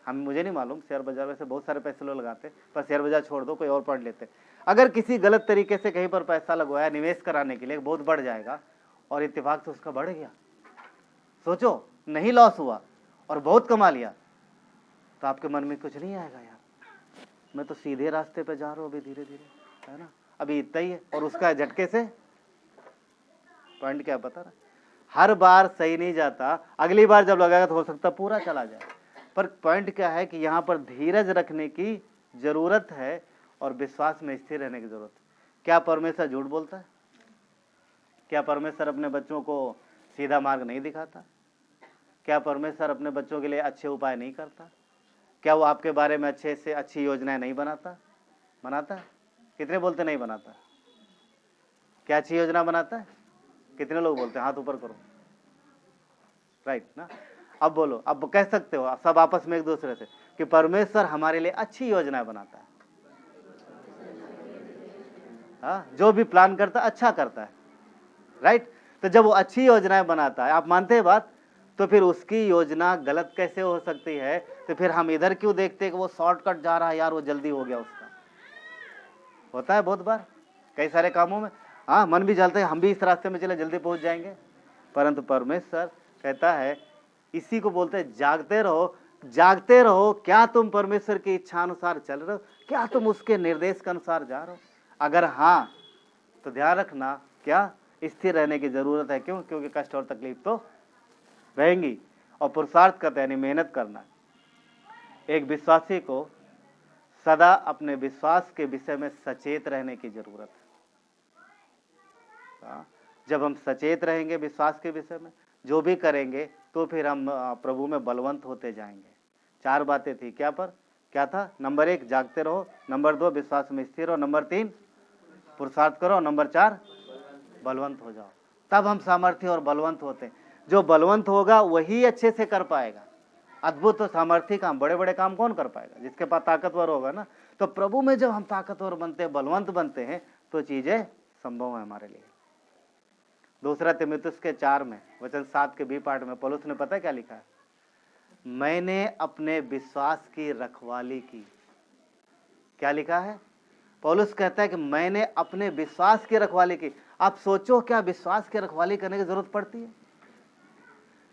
मुझे नहीं मालूम, शेयर बाजार में से बहुत सारे पैसे लोग लगाते, पर शेयर बाजार छोड़ दो, कोई और पढ़ लेते। अगर किसी गलत तरीके से कहीं पर पैसा लगवाया निवेश कराने के लिए, बहुत बढ़ जाएगा और इत्तेफाक से उसका बढ़ गया, सोचो नहीं लॉस हुआ और बहुत कमा लिया, तो आपके मन में कुछ नहीं आएगा, यार मैं तो सीधे रास्ते पे जा रहा हूँ अभी धीरे धीरे, है ना, अभी इतना ही है। और उसका झटके से पॉइंट क्या बता रहा, हर बार सही नहीं जाता, अगली बार जब लगाएगा तो हो सकता पूरा चला जाए। पर पॉइंट क्या है कि यहाँ पर धीरज रखने की जरूरत है और विश्वास में स्थिर रहने की जरूरत है। क्या परमेश्वर झूठ बोलता है? क्या परमेश्वर अपने बच्चों को सीधा मार्ग नहीं दिखाता? क्या परमेश्वर अपने बच्चों के लिए अच्छे उपाय नहीं करता? क्या वो आपके बारे में अच्छे से अच्छी योजनाएं नहीं बनाता? बनाता है। कितने बोलते नहीं बनाता? क्या अच्छी योजना बनाता है? कितने लोग बोलते हैं? हाथ ऊपर करो। राइट ना? अब बोलो, अब कह सकते हो सब आपस में एक दूसरे से कि परमेश्वर हमारे लिए अच्छी योजनाएं बनाता है। हाँ, जो भी प्लान करता है अच्छा करता है। राइट? तो जब वो अच्छी योजनाएं बनाता है, आप मानते हैं बात, तो फिर उसकी योजना गलत कैसे हो सकती है? तो फिर हम इधर क्यों देखते हैं कि वो शॉर्टकट जा रहा है, यार वो जल्दी हो गया उसका। होता है बहुत बार कई सारे कामों में। हाँ, मन भी जलता है हम भी इस रास्ते में चले, जल्दी पहुंच जाएंगे, परंतु परमेश्वर कहता है, इसी को बोलते हैं जागते रहो। जागते रहो, क्या तुम परमेश्वर की इच्छा अनुसार चल रहे हो? क्या तुम उसके निर्देश के अनुसार जा रहे हो? अगर हाँ, तो ध्यान रखना क्या स्थिर रहने की जरूरत है। क्यों? क्योंकि कष्ट और तकलीफ तो रहेंगी और पुरुषार्थ करते यानी मेहनत करना। एक विश्वासी को सदा अपने विश्वास के विषय में सचेत रहने की जरूरत है। जब हम सचेत रहेंगे विश्वास के विषय में, जो भी करेंगे, तो फिर हम प्रभु में बलवंत होते जाएंगे। 4 बातें थी। क्या पर क्या था? नंबर 1 जागते रहो, नंबर 2 विश्वास में स्थिर रहो, नंबर 3 पुरुषार्थ करो, नंबर 4 बलवंत हो जाओ। तब हम सामर्थ्य और बलवंत होते हैं। जो बलवंत होगा वही अच्छे से कर पाएगा। अद्भुत और सामर्थ्य काम, बड़े बड़े काम कौन कर पाएगा? जिसके पास ताकतवर होगा ना। तो प्रभु में जब हम ताकतवर बनते हैं, बलवंत बनते हैं, तो चीजें संभव है हमारे लिए। दूसरा तीमुथियुस के 4 में वचन 7 के बी पार्ट में पौलुस ने पता है क्या लिखा है? मैंने अपने विश्वास की रखवाली की। क्या लिखा है? पौलुस कहता है कि मैंने अपने विश्वास की रखवाली की। आप सोचो, क्या विश्वास की रखवाली करने की जरूरत पड़ती है?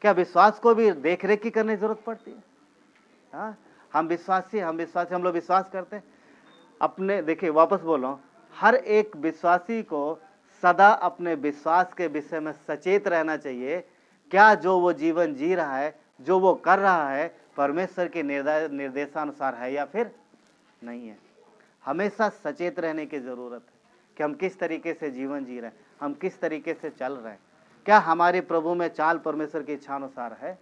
क्या विश्वास को भी देख रेख की करने की जरूरत पड़ती है? हाँ, हम विश्वासी हम लोग विश्वास करते हैं अपने। देखिए वापस बोल रहा हूं, हर एक विश्वासी को सदा अपने विश्वास के विषय में सचेत रहना चाहिए। क्या जो वो जीवन जी रहा है जो वो कर रहा है परमेश्वर के निर्देशानुसार है या फिर नहीं है। हमेशा सचेत रहने की जरूरत है कि हम किस तरीके से जीवन जी रहे हैं, हम किस तरीके से चल रहे हैं, क्या हमारे प्रभु में चाल परमेश्वर की इच्छा अनुसार है।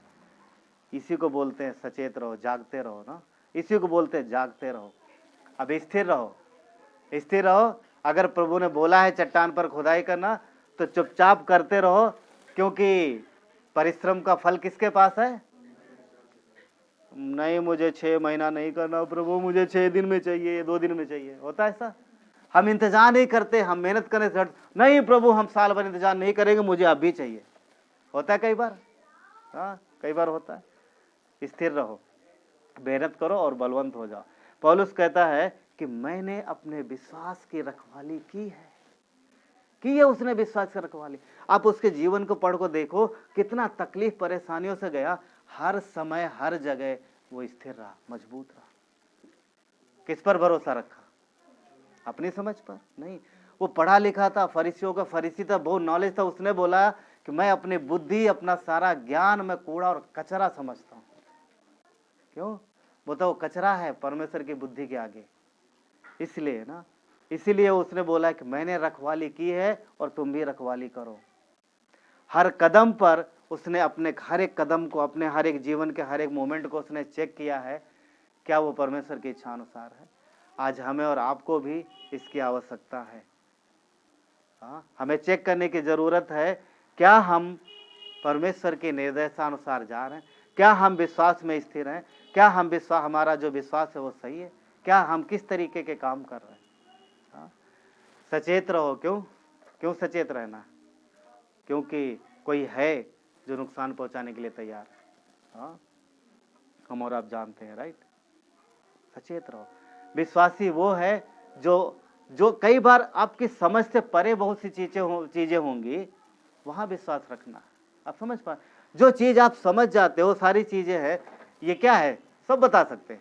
इसी को बोलते हैं सचेत रहो, जागते रहो ना, इसी को बोलते हैं जागते रहो। अब स्थिर रहो, स्थिर रहो। अगर प्रभु ने बोला है चट्टान पर खुदाई करना तो चुपचाप करते रहो, क्योंकि परिश्रम का फल किसके पास है। नहीं मुझे 6 महीना नहीं करना प्रभु, मुझे 6 दिन में चाहिए, 2 दिन में चाहिए, होता है ऐसा। हम इंतजार नहीं करते, हम मेहनत करने से नहीं प्रभु हम साल भर इंतजार नहीं करेंगे, मुझे अभी चाहिए, होता है कई बार। हाँ कई बार होता है। स्थिर रहो, मेहनत करो और बलवंत हो जाओ। पौलुस कहता है कि मैंने अपने विश्वास की रखवाली की है, की है उसने विश्वास की रखवाली। आप उसके जीवन को पढ़ को देखो, कितना तकलीफ परेशानियों से गया, हर समय हर जगह वो स्थिर रहा, मजबूत रहा। किस पर भरोसा रखा, अपनी समझ पर नहीं। वो पढ़ा लिखा था, फरीसियों का फरीसी था, बहुत नॉलेज था। उसने बोला कि मैं अपनी बुद्धि, अपना सारा ज्ञान मैं कूड़ा और कचरा समझता हूँ। क्यों? वो तो कचरा है परमेश्वर की बुद्धि के आगे। इसलिए ना, इसीलिए उसने बोला कि मैंने रखवाली की है और तुम भी रखवाली करो। हर कदम पर उसने अपने हर एक कदम को, अपने हर एक जीवन के हर एक मोमेंट को उसने चेक किया है, क्या वो परमेश्वर की इच्छा अनुसार है। आज हमें और आपको भी इसकी आवश्यकता है। हाँ, हमें चेक करने की जरूरत है, क्या हम परमेश्वर के निर्देशानुसार जा रहे हैं, क्या हम विश्वास में स्थिर हैं, क्या हम विश्वास, हमारा जो विश्वास है वो सही है, क्या हम किस तरीके के काम कर रहे हैं। हाँ? सचेत रहो। क्यों सचेत रहना? क्योंकि कोई है जो नुकसान पहुंचाने के लिए तैयार है। हाँ? हम और आप जानते हैं, राइट। सचेत रहो। विश्वासी वो है जो कई बार आपकी समझ से परे बहुत सी चीजें होंगी, वहां विश्वास रखना। आप समझ पा, जो चीज आप समझ जाते हो, सारी चीजें हैं, ये क्या है सब बता सकते हैं,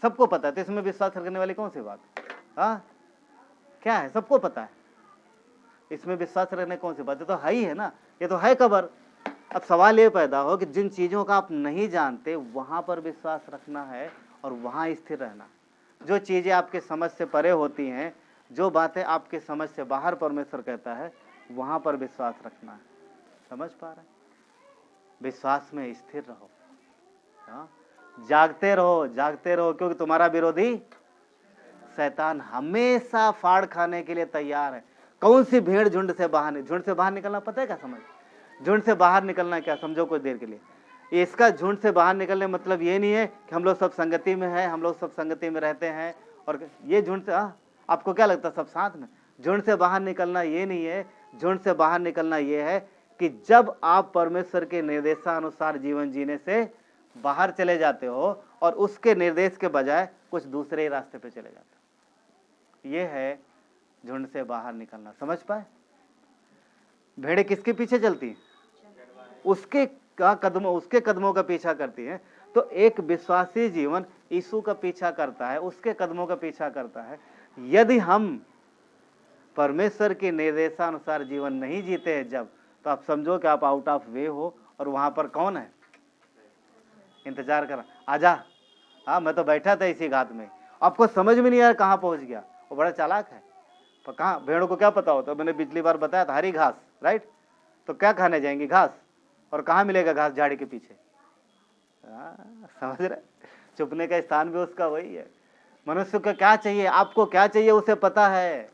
सबको पता है, तो इसमें विश्वास रखने वाली कौन सी बात। हाँ क्या है, सबको पता है, इसमें विश्वास रखने कौन सी बात है, तो है ही है ना, ये तो है खबर। अब सवाल ये पैदा हो कि जिन चीजों का आप नहीं जानते वहां पर विश्वास रखना है और वहां स्थिर रहना। जो चीजें आपके समझ से परे होती हैं, जो बातें आपके समझ से बाहर परमेश्वर कहता है, वहां पर विश्वास रखना है। समझ पा रहे? विश्वास में स्थिर रहो। हाँ? जागते रहो, क्योंकि तुम्हारा विरोधी शैतान हमेशा फाड़ खाने के लिए तैयार है। कौन सी भेड़ झुंड से बाहर निकलना पता है क्या? समझ, झुंड से बाहर निकलना क्या, समझो कुछ देर के लिए। इसका झुंड से बाहर निकलने मतलब ये नहीं है कि हम लोग सब संगति में हैं, हम लोग सब संगति में रहते हैं और ये झुंड से, आपको क्या लगता है सब साथ में? झुंड से बाहर निकलना ये नहीं है। झुंड से बाहर निकलना ये है कि जब आप परमेश्वर के निर्देशानुसार जीवन जीने से बाहर चले जाते हो और उसके निर्देश के बजाय कुछ दूसरे ही रास्ते पे चले जाते हो, ये है झुंड से बाहर निकलना। समझ पाए? भेड़ें किसके पीछे चलती हैं? उसके कदमों का पीछा करती हैं। तो एक विश्वासी जीवन यीशु का पीछा करता है, उसके कदमों का पीछा करता है। यदि हम परमेश्वर के निर्देशानुसार जीवन नहीं जीते हैं जब, तो आप समझो कि आप आउट ऑफ वे हो और वहां पर कौन है इंतजार कर, आजा। हाँ, मैं तो बैठा था इसी घात में, आपको समझ में नहीं आया कहाँ पहुंच गया। वो बड़ा चालाक है, पर कहाँ, भेड़ों को क्या पता होता? मैंने पिछली बार बताया था, हरी घास, राइट। तो क्या खाने जाएंगी? घास। और कहाँ मिलेगा घास? झाड़ी के पीछे। समझ रहे? छुपने का स्थान भी उसका वही है। मनुष्य को क्या चाहिए, आपको क्या चाहिए उसे पता है।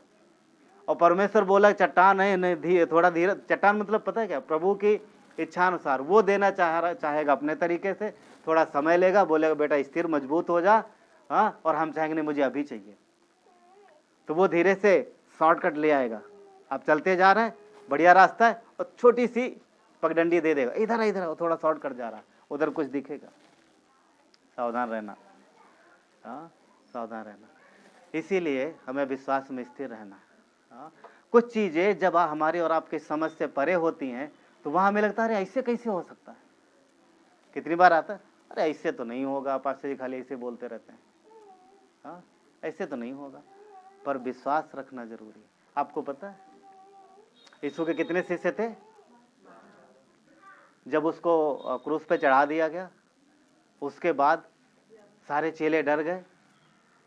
और परमेश्वर बोला चट्टान है, नहीं थोड़ा धीरे, चट्टान मतलब पता है क्या? प्रभु की इच्छा अनुसार वो देना चाहेगा अपने तरीके से, थोड़ा समय लेगा, बोलेगा बेटा स्थिर मजबूत हो जा। हाँ, और हम चाहेंगे नहीं मुझे अभी चाहिए, तो वो धीरे से शॉर्टकट ले आएगा। आप चलते जा रहे हैं, बढ़िया रास्ता है, और छोटी सी पगडंडी दे देगा, इधर इधर थोड़ा शॉर्टकट जा रहा है, उधर कुछ दिखेगा। सावधान रहना। हाँ, सावधान रहना। इसीलिए हमें विश्वास में स्थिर रहना। हाँ, कुछ चीजें जब हमारी और आपकी समझ से परे होती हैं तो वहां हमें लगता है अरे ऐसे कैसे हो सकता है। कितनी बार आता है, अरे ऐसे तो नहीं होगा, पास्टर जी खाली ऐसे बोलते रहते हैं। हाँ, ऐसे तो नहीं होगा, पर विश्वास रखना जरूरी है। आपको पता है यीशु के कितने शिष्य थे? जब उसको क्रूस पे चढ़ा दिया गया, उसके बाद सारे चेले डर गए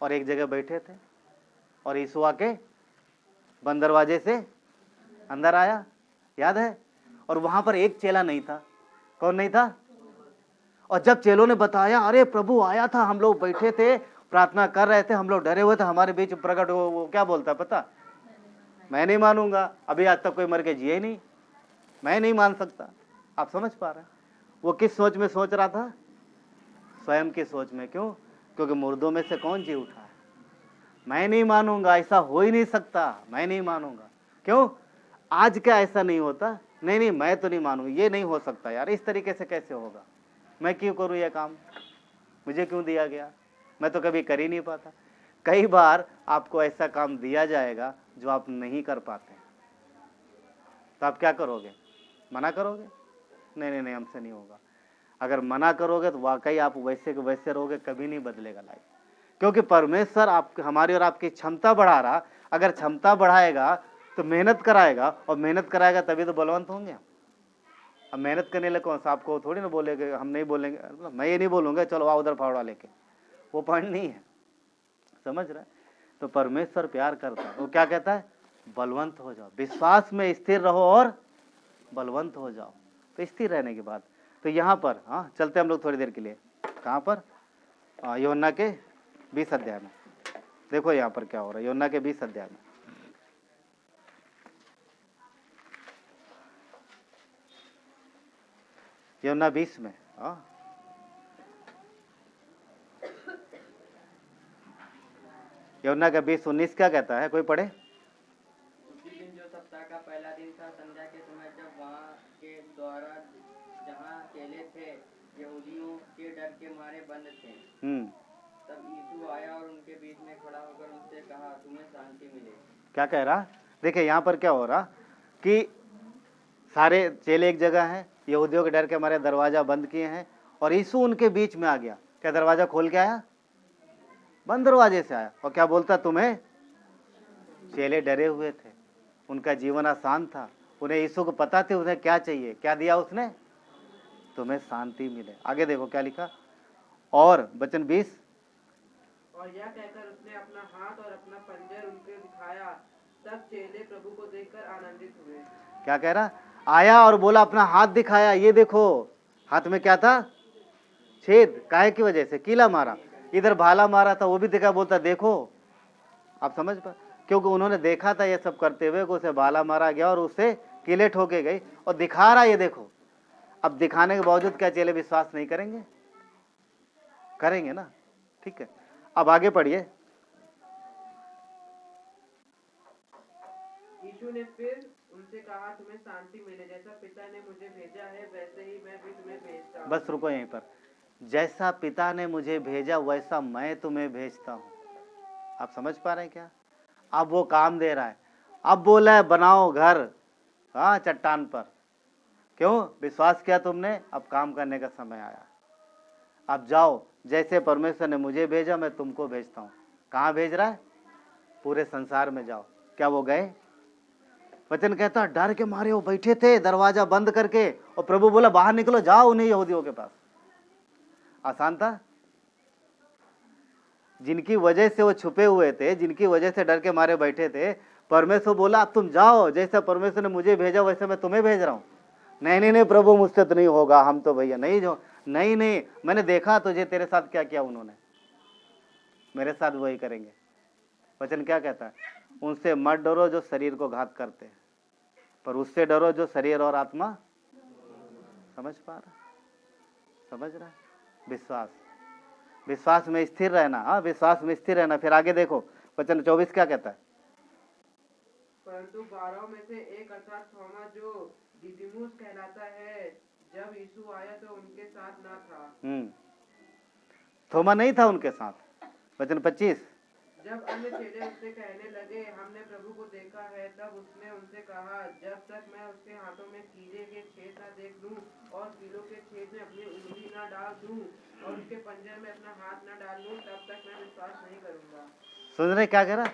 और एक जगह बैठे थे, और यीशु आके बंद दरवाजे से अंदर आया, याद है? और वहां पर एक चेला नहीं था। कौन नहीं था? और जब चेलों ने बताया, अरे प्रभु आया था, हम लोग बैठे थे, प्रार्थना कर रहे थे, हम लोग डरे हुए थे, हमारे बीच प्रकट हो, वो क्या बोलता पता? मैं नहीं मानूंगा, अभी आज तक कोई मर के जिए नहीं, मैं नहीं मान सकता। आप समझ पा रहे हैं वो किस सोच में सोच रहा था? स्वयं की सोच में। क्यों? क्योंकि मुर्दों में से कौन जी उठा है? मैं नहीं मानूंगा, ऐसा हो ही नहीं सकता, मैं नहीं मानूंगा। क्यों? आज क्या ऐसा नहीं होता? नहीं नहीं, मैं तो नहीं मानूंगा, ये नहीं हो सकता यार, इस तरीके से कैसे होगा, मैं क्यों करूं ये काम, मुझे क्यों दिया गया, मैं तो कभी कर ही नहीं पाता। कई बार आपको ऐसा काम दिया जाएगा जो आप नहीं कर पाते, तो आप क्या करोगे? मना करोगे? नहीं नहीं नहीं, हमसे नहीं होगा। अगर मना करोगे तो वाकई आप वैसे के वैसे रहोगे, कभी नहीं बदलेगा लाइफ। क्योंकि परमेश्वर आप हमारी और आपकी क्षमता बढ़ा रहा। अगर क्षमता बढ़ाएगा तो मेहनत कराएगा, और मेहनत कराएगा तभी तो बलवंत होंगे। अब मेहनत करने लगे कौन सा आपको थोड़ी ना बोलेंगे, हम नहीं बोलेंगे, मैं ये नहीं बोलूँगा चलो आओ उधर फावड़ा लेके, वो पॉइंट नहीं है। समझ रहे? तो परमेश्वर प्यार करता है, वो क्या कहता है? बलवंत हो जाओ, विश्वास में स्थिर रहो और बलवंत हो जाओ। तो स्थिर रहने के बाद तो यहाँ पर चलते हम लोग थोड़ी देर के लिए। कहाँ पर? यूहन्ना के 20 अध्याय में। देखो यहाँ पर क्या हो रहा है यूहन्ना के 20 अध्याय में। यूहन्ना 20 में यूहन्ना का 20:19 क्या कहता है? कोई पढ़े? उसी दिन जो सप्ताह का पहला दिन था, संध्या के समय, जब वहाँ के द्वारा जहाँ चेले थे यहूदियों के डर के मारे बंद थे, तब यीशु आया और उनके बीच में खड़ा होकर उनसे कहा, तुम्हें शांति मिले। क्या कह रहा? देखिए यहाँ पर क्या हो रहा कि सारे चेले एक जगह हैं, यहूदियों के डर के मारे दरवाजा बंद किए हैं, और यीशु उनके बीच में आ गया। क्या दरवाजा खोल के आया? बंद दरवाजे से आया, और क्या बोलता? तुम्हें, चेले डरे हुए थे, उनका जीवन आसान था, उन्हें यीशु को पता थे उन्हें क्या चाहिए, क्या दिया उसने? तुम्हें शांति मिले। आगे देखो क्या लिखा, और वचन 20, और यह कहकर उसने अपना हाथ और अपना पंजर उनके दिखाया, तब चेले प्रभु को देखकर आनंदित हुए। क्या कह रहा? आया और बोला, अपना हाथ दिखाया, ये देखो हाथ में क्या था? छेद। काहे की वजह से? कीला मारा, इधर भाला मारा था, वो भी देखा, बोलता देखो। आप समझ पा? क्योंकि उन्होंने देखा था ये सब करते हुए, उसे भाला मारा गया और उससे कीले ठोके गई, और दिखा रहा ये देखो। अब दिखाने के बावजूद क्या चेले विश्वास नहीं करेंगे? करेंगे ना। ठीक है, अब आगे पढ़िए। यीशु ने फिर उनसे कहा, तुम्हें शांति मिले, जैसा पिता ने मुझे भेजा है वैसे ही मैं भी तुम्हें भेजता हूँ। बस रुको यहीं पर। जैसा पिता ने मुझे भेजा वैसा मैं तुम्हें भेजता हूँ। आप समझ पा रहे हैं क्या? अब वो काम दे रहा है, अब बोला है बनाओ घर चट्टान पर। क्यों? विश्वास किया तुमने, अब काम करने का समय आया। अब जाओ, जैसे परमेश्वर ने मुझे भेजा मैं तुमको भेजता हूँ। कहाँ भेज रहा है? पूरे संसार में जाओ। क्या वो गए? वचन कहता डर के मारे वो बैठे थे दरवाजा बंद करके, और प्रभु बोला बाहर निकलो, जाओ उन्हीं यहूदियों के पास। आसान था? जिनकी वजह से वो छुपे हुए थे, जिनकी वजह से डर के मारे बैठे थे, परमेश्वर बोला अब तुम जाओ, जैसे परमेश्वर ने मुझे भेजा वैसे मैं तुम्हें भेज रहा हूँ। नहीं नहीं नहीं प्रभु, मुझसे तो नहीं होगा, हम तो भैया नहीं, जो नहीं नहीं, मैंने देखा तुझे, तेरे साथ क्या किया उन्होंने, मेरे साथ वही करेंगे। वचन क्या कहता है? उनसे मत डरो जो शरीर को घात करते हैं, पर उससे डरो जो शरीर और आत्मा। समझ पा रहा? समझ रहा? विश्वास, विश्वास में स्थिर रहना। विश्वास में स्थिर रहना। फिर आगे देखो वचन 24 क्या कहता है? परंतु 12 में से एक अर्थात थोमा जो दिदिमुस कहलाता है, जब यीशु आया तो उनके साथ ना था। थोमा नहीं था उनके साथ। वचन 25, जब अन्य चेले उससे कहने लगे हमने प्रभु को देखा है, तब उसने उनसे कहा, जब तक मैं उसके हाथों में कीले के छेद न देख लूं और कीलों के छेद में अपनी उंगली न डाल दूं और उसके पंजर में अपना हाथ न डाल लूं, तब तक मैं विश्वास नहीं करूंगा। सुन रहे क्या कह रहा?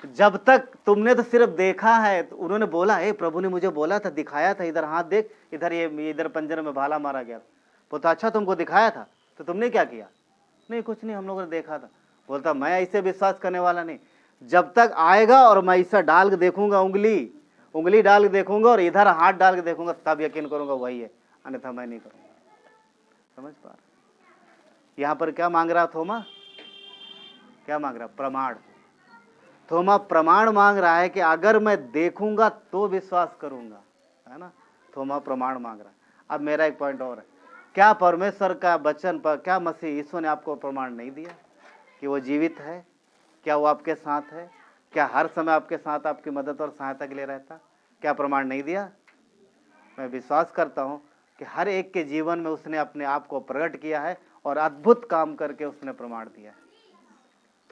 जब तक तुमने तो सिर्फ देखा है, तो उन्होंने बोला, हे प्रभु ने मुझे बोला था, दिखाया था, इधर हाथ देख, इधर ये इधर पंजर में भाला मारा गया। बोलता अच्छा तुमको दिखाया था, तो तुमने क्या किया? नहीं कुछ नहीं, हम लोगों ने देखा था। बोलता मैं ऐसे विश्वास करने वाला नहीं, जब तक आएगा और मैं ऐसा डाल के देखूंगा, उंगली डाल के देखूंगा और इधर हाथ डाल के देखूंगा, तब यकीन करूंगा वही है, अन्यथा मैं नहीं करूंगा। समझ पा रहे? यहां पर क्या मांग रहा थोमा? क्या मांग रहा? प्रमाण। थोमा प्रमाण मांग रहा है कि अगर मैं देखूंगा तो विश्वास करूंगा, है ना? थोमा प्रमाण मांग रहा है। अब मेरा एक पॉइंट और है, क्या परमेश्वर का वचन पर, क्या मसीह यीशु ने आपको प्रमाण नहीं दिया कि वो जीवित है? क्या वो आपके साथ है? क्या हर समय आपके साथ आपकी मदद और सहायता के लिए रहता? क्या प्रमाण नहीं दिया? मैं विश्वास करता हूं कि हर एक के जीवन में उसने अपने आप को प्रकट किया है और अद्भुत काम करके उसने प्रमाण दिया है।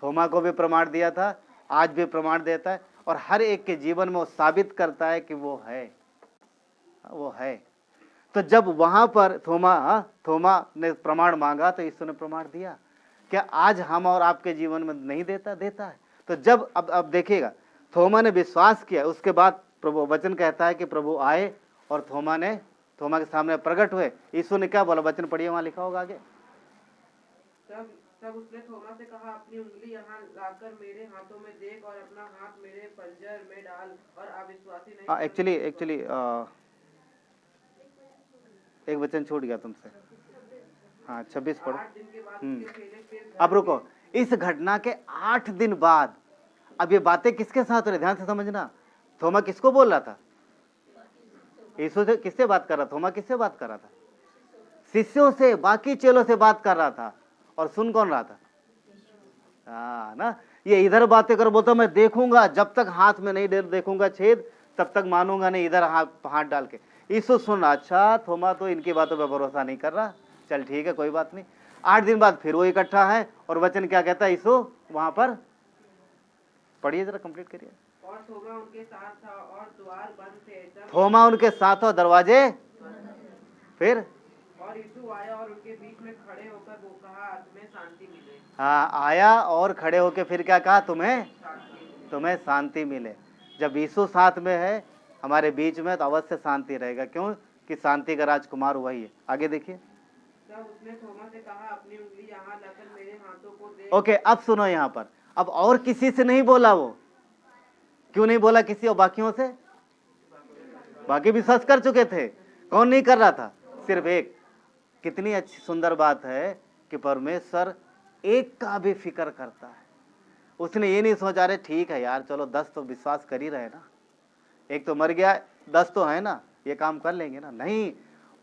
थोमा को भी प्रमाण दिया था, आज भी प्रमाण देता है, और हर एक के जीवन में वो साबित करता है कि वो है। तो जब वहां पर थोमा ने प्रमाण मांगा तो यीशु ने प्रमाण दिया। क्या आज हम और आपके जीवन में नहीं देता? देता है। तो जब अब देखिएगा, थोमा ने विश्वास किया, उसके बाद प्रभु वचन कहता है कि प्रभु आए और थोमा के सामने प्रकट हुए। यीशु ने क्या बोला? वचन पढ़िए, वहां लिखा होगा आगे। तब उसने थोमा से कहा, अपनी उंगली यहाँ लाकर मेरे हाथों में देख और अपना हाथ मेरे पंजर में डाल और अविश्वासी नहीं। एक्चुअली एक वचन छूट गया तुमसे। हाँ 26 पढ़ो। 8 दिन के बाद उसके चेले फिर अब रुको, इस घटना के 8 दिन बाद अब ये बातें किसके साथ हो रही? ध्यान से समझना। थोमा किसको बोल रहा था? यीशु से किससे बात कर रहा था? थोमा किससे बात कर रहा था? शिष्यों से, बाकी चेलों से बात कर रहा था। और सुन कौन रहा था? ना, ये इधर बातें कर, बोलता मैं देखूंगा, जब तक हाथ में नहीं देखूंगा छेद तब तक मानूंगा नहीं, इधर हाथ डाल के। यीशु सुन रहा, अच्छा थोमा तो इनकी बातों पे भरोसा नहीं कर रहा, चल ठीक है कोई बात नहीं। 8 दिन बाद फिर वो इकट्ठा है और वचन क्या कहता है? यीशु वहां पर पढ़िए जरा, कंप्लीट करिए। और थोमा उनके साथ था और द्वार बंद थे। थोमा उनके साथ और दरवाजे फिर और यीशु आया और उनके बीच में खड़े होकर वो कहा, तुम्हें शांति मिले। हाँ, आया और खड़े होके फिर क्या कहा? तुम्हें शांति मिले। जब यीशु साथ में है हमारे बीच में तो अवश्य शांति रहेगा। क्यों? कि शांति का राजकुमार वही है। आगे देखिए। तब उसने थोमा से कहा, अपनी उंगली यहाँ लाकर मेरे हाथों को दे। ओके, अब सुनो यहाँ पर, अब और किसी से नहीं बोला वो। क्यों नहीं बोला किसी और बाकियों से? बाकी विश्वास कर चुके थे। कौन नहीं कर रहा था? सिर्फ एक। कितनी अच्छी सुंदर बात है कि परमेश्वर एक का भी फिक्र करता है। उसने ये नहीं सोचा रहे ठीक है यार चलो 10 तो विश्वास कर ही रहे ना, एक तो मर गया 10 तो है ना, ये काम कर लेंगे ना। नहीं,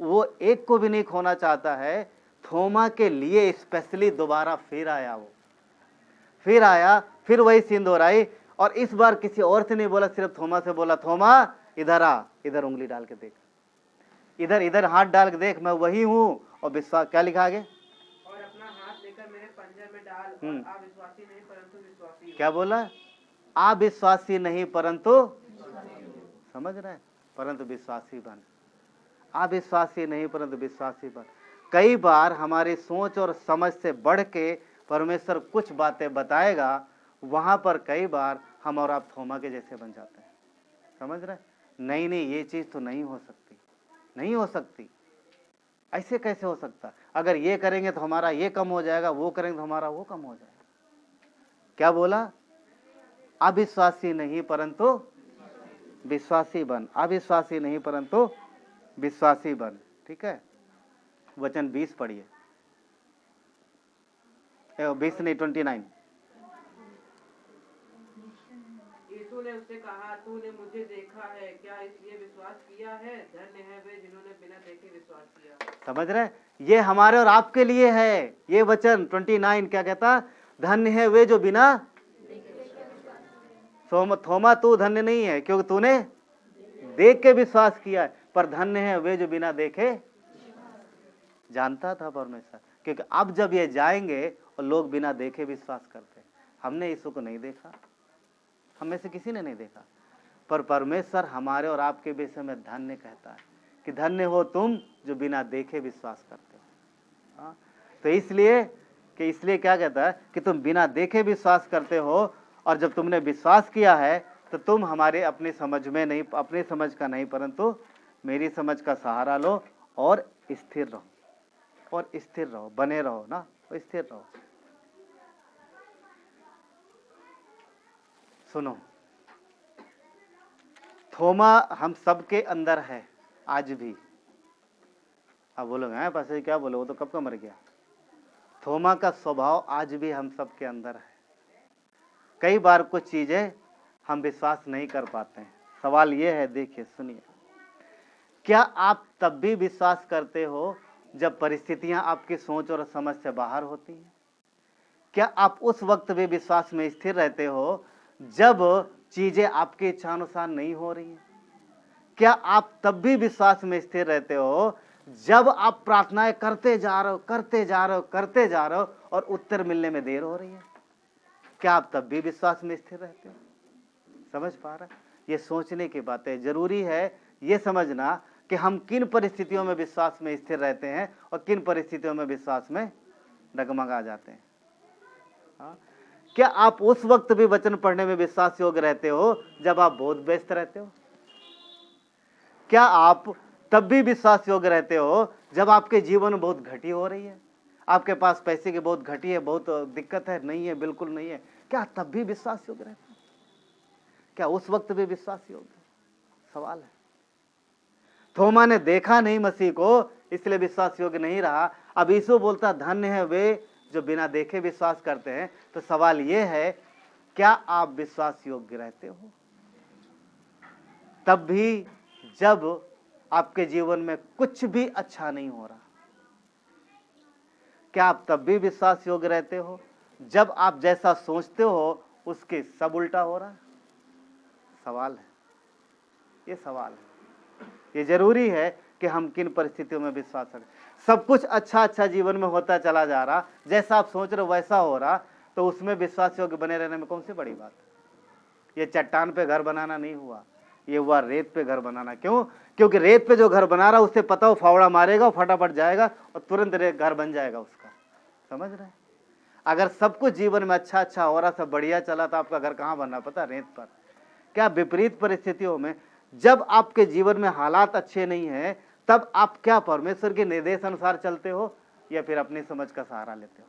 वो एक को भी नहीं खोना चाहता है। थोमा के लिए स्पेशली दोबारा फिर आया, वो फिर आया, फिर वही सीन दोहराई। और इस बार किसी और से नहीं बोला, सिर्फ थोमा से बोला, थोमा इधर आ, इधर उंगली डाल के देख, इधर हाथ डाल के देख, मैं वही हूँ। और विश्वास क्या लिखा आगे? और अपना हाथ लेकर मेरे पंजर में डाल और अविश्वासी नहीं परंतु विश्वासी। क्या बोला? अविश्वासी नहीं परंतु, समझ रहे हैं, परंतु विश्वासी बन। अविश्वासी नहीं परंतु विश्वासी बन। कई बार हमारी सोच और समझ से बढ़ के परमेश्वर कुछ बातें बताएगा, वहां पर कई बार हम और आप थोमा के जैसे बन जाते हैं। समझ रहे? नहीं ये चीज तो नहीं हो सकती, नहीं हो सकती, ऐसे कैसे हो सकता? अगर ये करेंगे तो हमारा ये कम हो जाएगा, वो करेंगे तो हमारा वो कम हो जाएगा। क्या बोला? अविश्वासी नहीं परंतु विश्वासी बन। अविश्वासी नहीं परंतु विश्वासी बन। ठीक है, वचन 20 पढ़िए। 20 नहीं 29। यीशु ने उससे कहा, तूने मुझे देखा है, क्या इसलिए विश्वास किया है? धन्य है वे जिन्होंने बिना देखे विश्वास किया। समझ रहे? ये हमारे और आपके लिए है। ये वचन 29 क्या कहता? धन्य है वे जो बिना थोमा तू धन्य नहीं है क्योंकि तूने देख के विश्वास किया है, पर धन्य है वे जो बिना देखे। जानता था परमेश्वर, क्योंकि अब जब ये जाएंगे और लोग बिना देखे विश्वास करते हैं। हमने यीशु को नहीं देखा, हम में से किसी ने नहीं देखा, पर परमेश्वर हमारे और आपके विषय में धन्य कहता है कि धन्य हो तुम जो बिना देखे विश्वास करते हो। हाँ? तो इसलिए क्या कहता है कि तुम बिना देखे विश्वास करते हो और जब तुमने विश्वास किया है तो तुम हमारे अपनी समझ में नहीं, अपनी समझ का नहीं, परंतु मेरी समझ का सहारा लो और स्थिर रहो, और स्थिर रहो, बने रहो ना, और स्थिर रहो। सुनो, थोमा हम सबके अंदर है आज भी। अब बोलोगे हैं पास क्या बोले, वो तो कब का मर गया। थोमा का स्वभाव आज भी हम सबके अंदर है। कई बार कुछ चीजें हम विश्वास नहीं कर पाते हैं। सवाल ये है, देखिए सुनिए, क्या आप तब भी विश्वास करते हो जब परिस्थितियां आपकी सोच और समझ से बाहर होती हैं? क्या आप उस वक्त भी विश्वास में स्थिर रहते हो जब चीजें आपके इच्छानुसार नहीं हो रही हैं? क्या आप तब भी विश्वास में स्थिर रहते हो जब आप प्रार्थनाएं करते जा रहे हो और उत्तर मिलने में देर हो रही है? क्या आप तब भी विश्वास में स्थिर रहते हो? समझ पा रहे? ये सोचने की बात है। जरूरी है ये समझना कि हम किन परिस्थितियों में विश्वास में स्थिर रहते हैं और किन परिस्थितियों में विश्वास में डगमगा जाते हैं। हाँ? क्या आप उस वक्त भी वचन पढ़ने में विश्वास योग्य रहते हो जब आप बहुत व्यस्त रहते हो? क्या आप तब भी विश्वास योग्य रहते हो जब आपके जीवन में बहुत घटी हो रही है, आपके पास पैसे की बहुत घटी है, बहुत दिक्कत है? नहीं है, बिल्कुल नहीं है। क्या तब भी विश्वास योग्य रहते हो? क्या उस वक्त भी विश्वास योग्य? सवाल है। थोमा ने देखा नहीं मसीह को, इसलिए विश्वास योग्य नहीं रहा। अब यीशु बोलता धन्य है वे जो बिना देखे विश्वास करते हैं। तो सवाल यह है, क्या आप विश्वास योग्य रहते हो तब भी जब आपके जीवन में कुछ भी अच्छा नहीं हो रहा? क्या आप तब भी विश्वास योग्य रहते हो जब आप जैसा सोचते हो उसके सब उल्टा हो रहा है? सवाल है, ये सवाल है। ये जरूरी है कि हम किन परिस्थितियों में विश्वास करें। सब कुछ अच्छा जीवन में होता चला जा रहा, जैसा आप सोच रहे हो वैसा हो रहा, तो उसमें विश्वास योग्य बने रहने में कौन सी बड़ी बात है? ये चट्टान पे घर बनाना नहीं हुआ, ये हुआ रेत पे घर बनाना। क्यों? क्योंकि रेत पे जो घर बना रहा उससे पता हो फावड़ा मारेगा, फटाफट जाएगा और तुरंत घर बन जाएगा उसका। समझ रहे? अगर सब कुछ जीवन में अच्छा हो रहा, सब बढ़िया चला, तो आपका घर कहाँ बनना? पता? रेत पर। क्या विपरीत परिस्थितियों में जब आपके जीवन में हालात अच्छे नहीं है, तब आप क्या परमेश्वर के निर्देश अनुसार चलते हो या फिर अपनी समझ का सहारा लेते हो?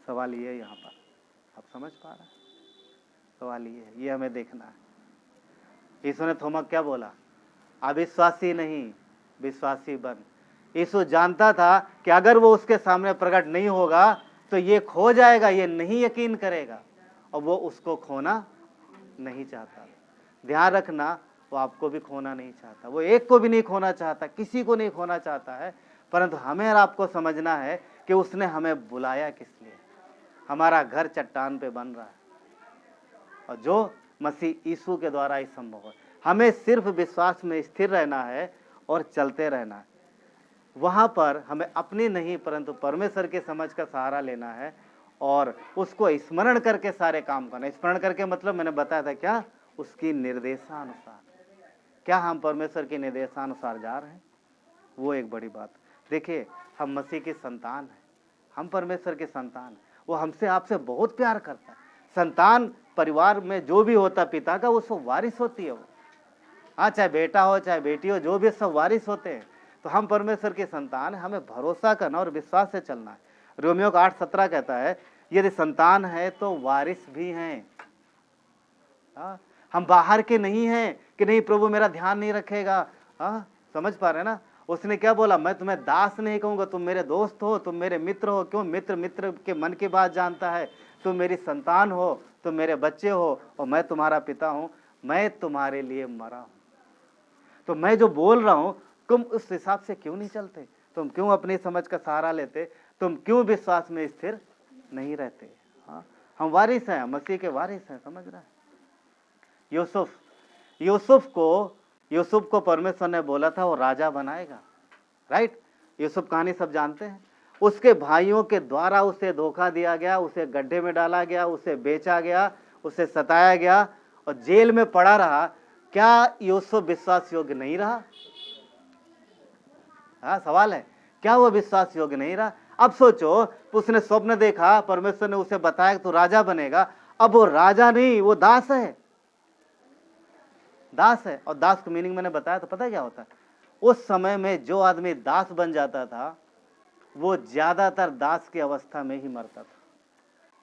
सवाल ये है यहाँ पर। आप समझ पा रहे हैं? सवाल ये है, ये हमें देखना है। यीशु ने थोमा क्या बोला? अविश्वासी नहीं, विश्वासी बन। यीशु जानता था कि अगर वो उसके सामने प्रकट नहीं होगा तो ये खो जाएगा, ये नहीं यकीन करेगा, और वो उसको खोना नहीं चाहता। ध्यान रखना, वो आपको भी खोना नहीं चाहता, वो एक को भी नहीं खोना चाहता, किसी को नहीं खोना चाहता है। परंतु हमें और आपको समझना है कि उसने हमें बुलाया किस लिए। हमारा घर चट्टान पे बन रहा है और जो मसीह यीशु के द्वारा ही संभव है। हमें सिर्फ विश्वास में स्थिर रहना है और चलते रहना है। वहां पर हमें अपनी नहीं परंतु परमेश्वर के समझ का सहारा लेना है और उसको स्मरण करके सारे काम करना। स्मरण करके मतलब मैंने बताया था क्या? उसकी निर्देशानुसार। क्या हम परमेश्वर के निर्देशानुसार जा रहे हैं? वो एक बड़ी बात। देखिए, हम मसीह के संतान हैं, हम परमेश्वर के संतान हैं। वो हमसे आपसे बहुत प्यार करता है। संतान परिवार में जो भी होता पिता का, वो सब वारिस होती है वो। हाँ, चाहे बेटा हो चाहे बेटी हो, जो भी सब वारिस होते हैं। तो हम परमेश्वर के संतान, हमें भरोसा करना और विश्वास से चलना है। रोमियो 8:17 कहता है, यदि संतान है तो वारिस भी हैं। हाँ, हम बाहर के नहीं हैं कि नहीं प्रभु मेरा ध्यान नहीं रखेगा। हाँ, समझ पा रहे हैं ना? उसने क्या बोला? मैं तुम्हें दास नहीं कहूंगा, तुम मेरे दोस्त हो, तुम मेरे मित्र हो। क्यों? मित्र के मन की बात जानता है। तुम मेरी संतान हो, तुम मेरे बच्चे हो और मैं तुम्हारा पिता हूं। मैं तुम्हारे लिए मरा हूं। तो मैं जो बोल रहा हूं, तुम उस हिसाब से क्यों नहीं चलते? तुम क्यों अपनी समझ का सहारा लेते? तुम क्यों विश्वास में स्थिर नहीं रहते? हाँ, हम वारिस हैं, मसीह के वारिस हैं। समझ रहे हैं? यूसुफ को परमेश्वर ने बोला था वो राजा बनाएगा। राइट? यूसुफ कहानी सब जानते हैं। उसके भाइयों के द्वारा उसे धोखा दिया गया, उसे गड्ढे में डाला गया, उसे बेचा गया, उसे सताया गया और जेल में पड़ा रहा। क्या यूसुफ विश्वास योग्य नहीं रहा? हाँ, सवाल है, क्या वो विश्वास योग्य नहीं रहा? अब सोचो, उसने स्वप्न देखा, परमेश्वर ने उसे बताया कि तू राजा बनेगा। अब वो राजा नहीं, वो दास है, दास है। और दास का मीनिंग मैंने बताया तो पता है क्या होता है? उस समय में जो आदमी दास बन जाता था वो ज्यादातर दास की अवस्था में ही मरता था।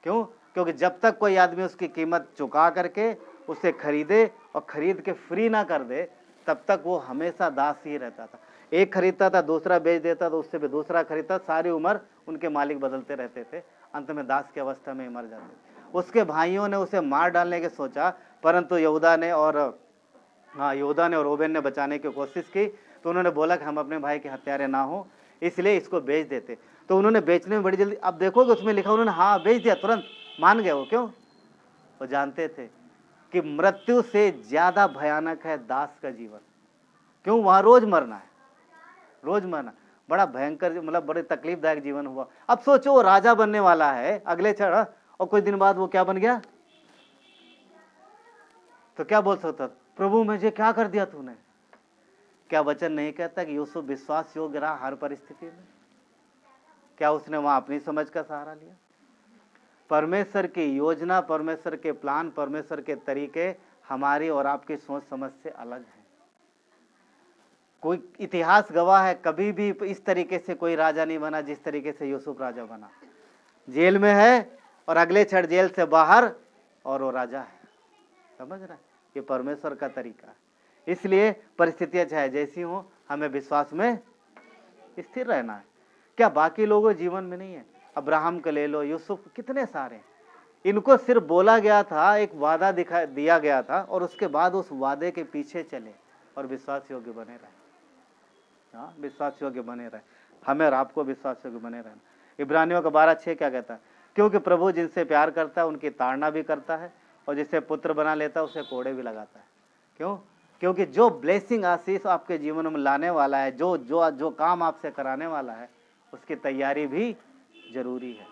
क्यों? क्योंकि जब तक कोई आदमी उसकी कीमत चुका करके उसे खरीदे और खरीद के फ्री ना कर दे, तब तक वो हमेशा दास ही रहता था। एक खरीदता था, दूसरा बेच देता था, उससे भी दूसरा खरीदता, सारी उम्र उनके मालिक बदलते रहते थे, अंत में दास की अवस्था में ही मर जाते। उसके भाइयों ने उसे मार डालने की सोचा, परंतु यहूदा ने और रोबेन ने बचाने की कोशिश की। तो उन्होंने बोला कि हम अपने भाई के हत्यारे ना हो, इसलिए इसको बेच देते। तो उन्होंने बेचने में बड़ी जल्दी, अब देखोगे उसमें लिखा, उन्होंने हाँ बेच दिया, तुरंत मान गए वो। क्यों? वो जानते थे कि मृत्यु से ज्यादा भयानक है दास का जीवन। क्यों? वहां रोज मरना है, रोज मरना, बड़ा भयंकर, मतलब बड़े तकलीफदायक जीवन हुआ। अब सोचो वो राजा बनने वाला है अगले क्षण, और कुछ दिन बाद वो क्या बन गया? तो क्या बोल सकता? प्रभु मुझे क्या कर दिया तूने? क्या वचन नहीं कहता कि यूसुफ विश्वास योग्य रहा हर परिस्थिति में? क्या उसने वहां अपनी समझ का सहारा लिया? परमेश्वर की योजना, परमेश्वर के प्लान, परमेश्वर के तरीके हमारी और आपकी सोच समझ से अलग है। कोई इतिहास गवाह है, कभी भी इस तरीके से कोई राजा नहीं बना जिस तरीके से यूसुफ राजा बना। जेल में है और अगले क्षण जेल से बाहर और वो राजा है। समझ रहा है? ये परमेश्वर का तरीका है। इसलिए परिस्थितियां चाहे जैसी हो, हमें विश्वास में स्थिर रहना है। क्या बाकी लोगों जीवन में नहीं है? अब्राहम को ले लो, यूसुफ, कितने सारे, इनको सिर्फ बोला गया था, एक वादा दिया गया था, और उसके बाद उस वादे के पीछे चले और विश्वास योग्य बने रहे। हाँ, विश्वास योग्य बने रहे। हमें और आपको विश्वास योग्य बने रहना। इब्रानियों का 12:6 क्या कहता है? क्योंकि प्रभु जिनसे प्यार करता है उनकी ताड़ना भी करता है, और जिसे पुत्र बना लेता है उसे कोड़े भी लगाता है। क्यों? क्योंकि जो ब्लेसिंग, आशीष आपके जीवन में लाने वाला है, जो जो जो काम आपसे कराने वाला है, उसकी तैयारी भी जरूरी है।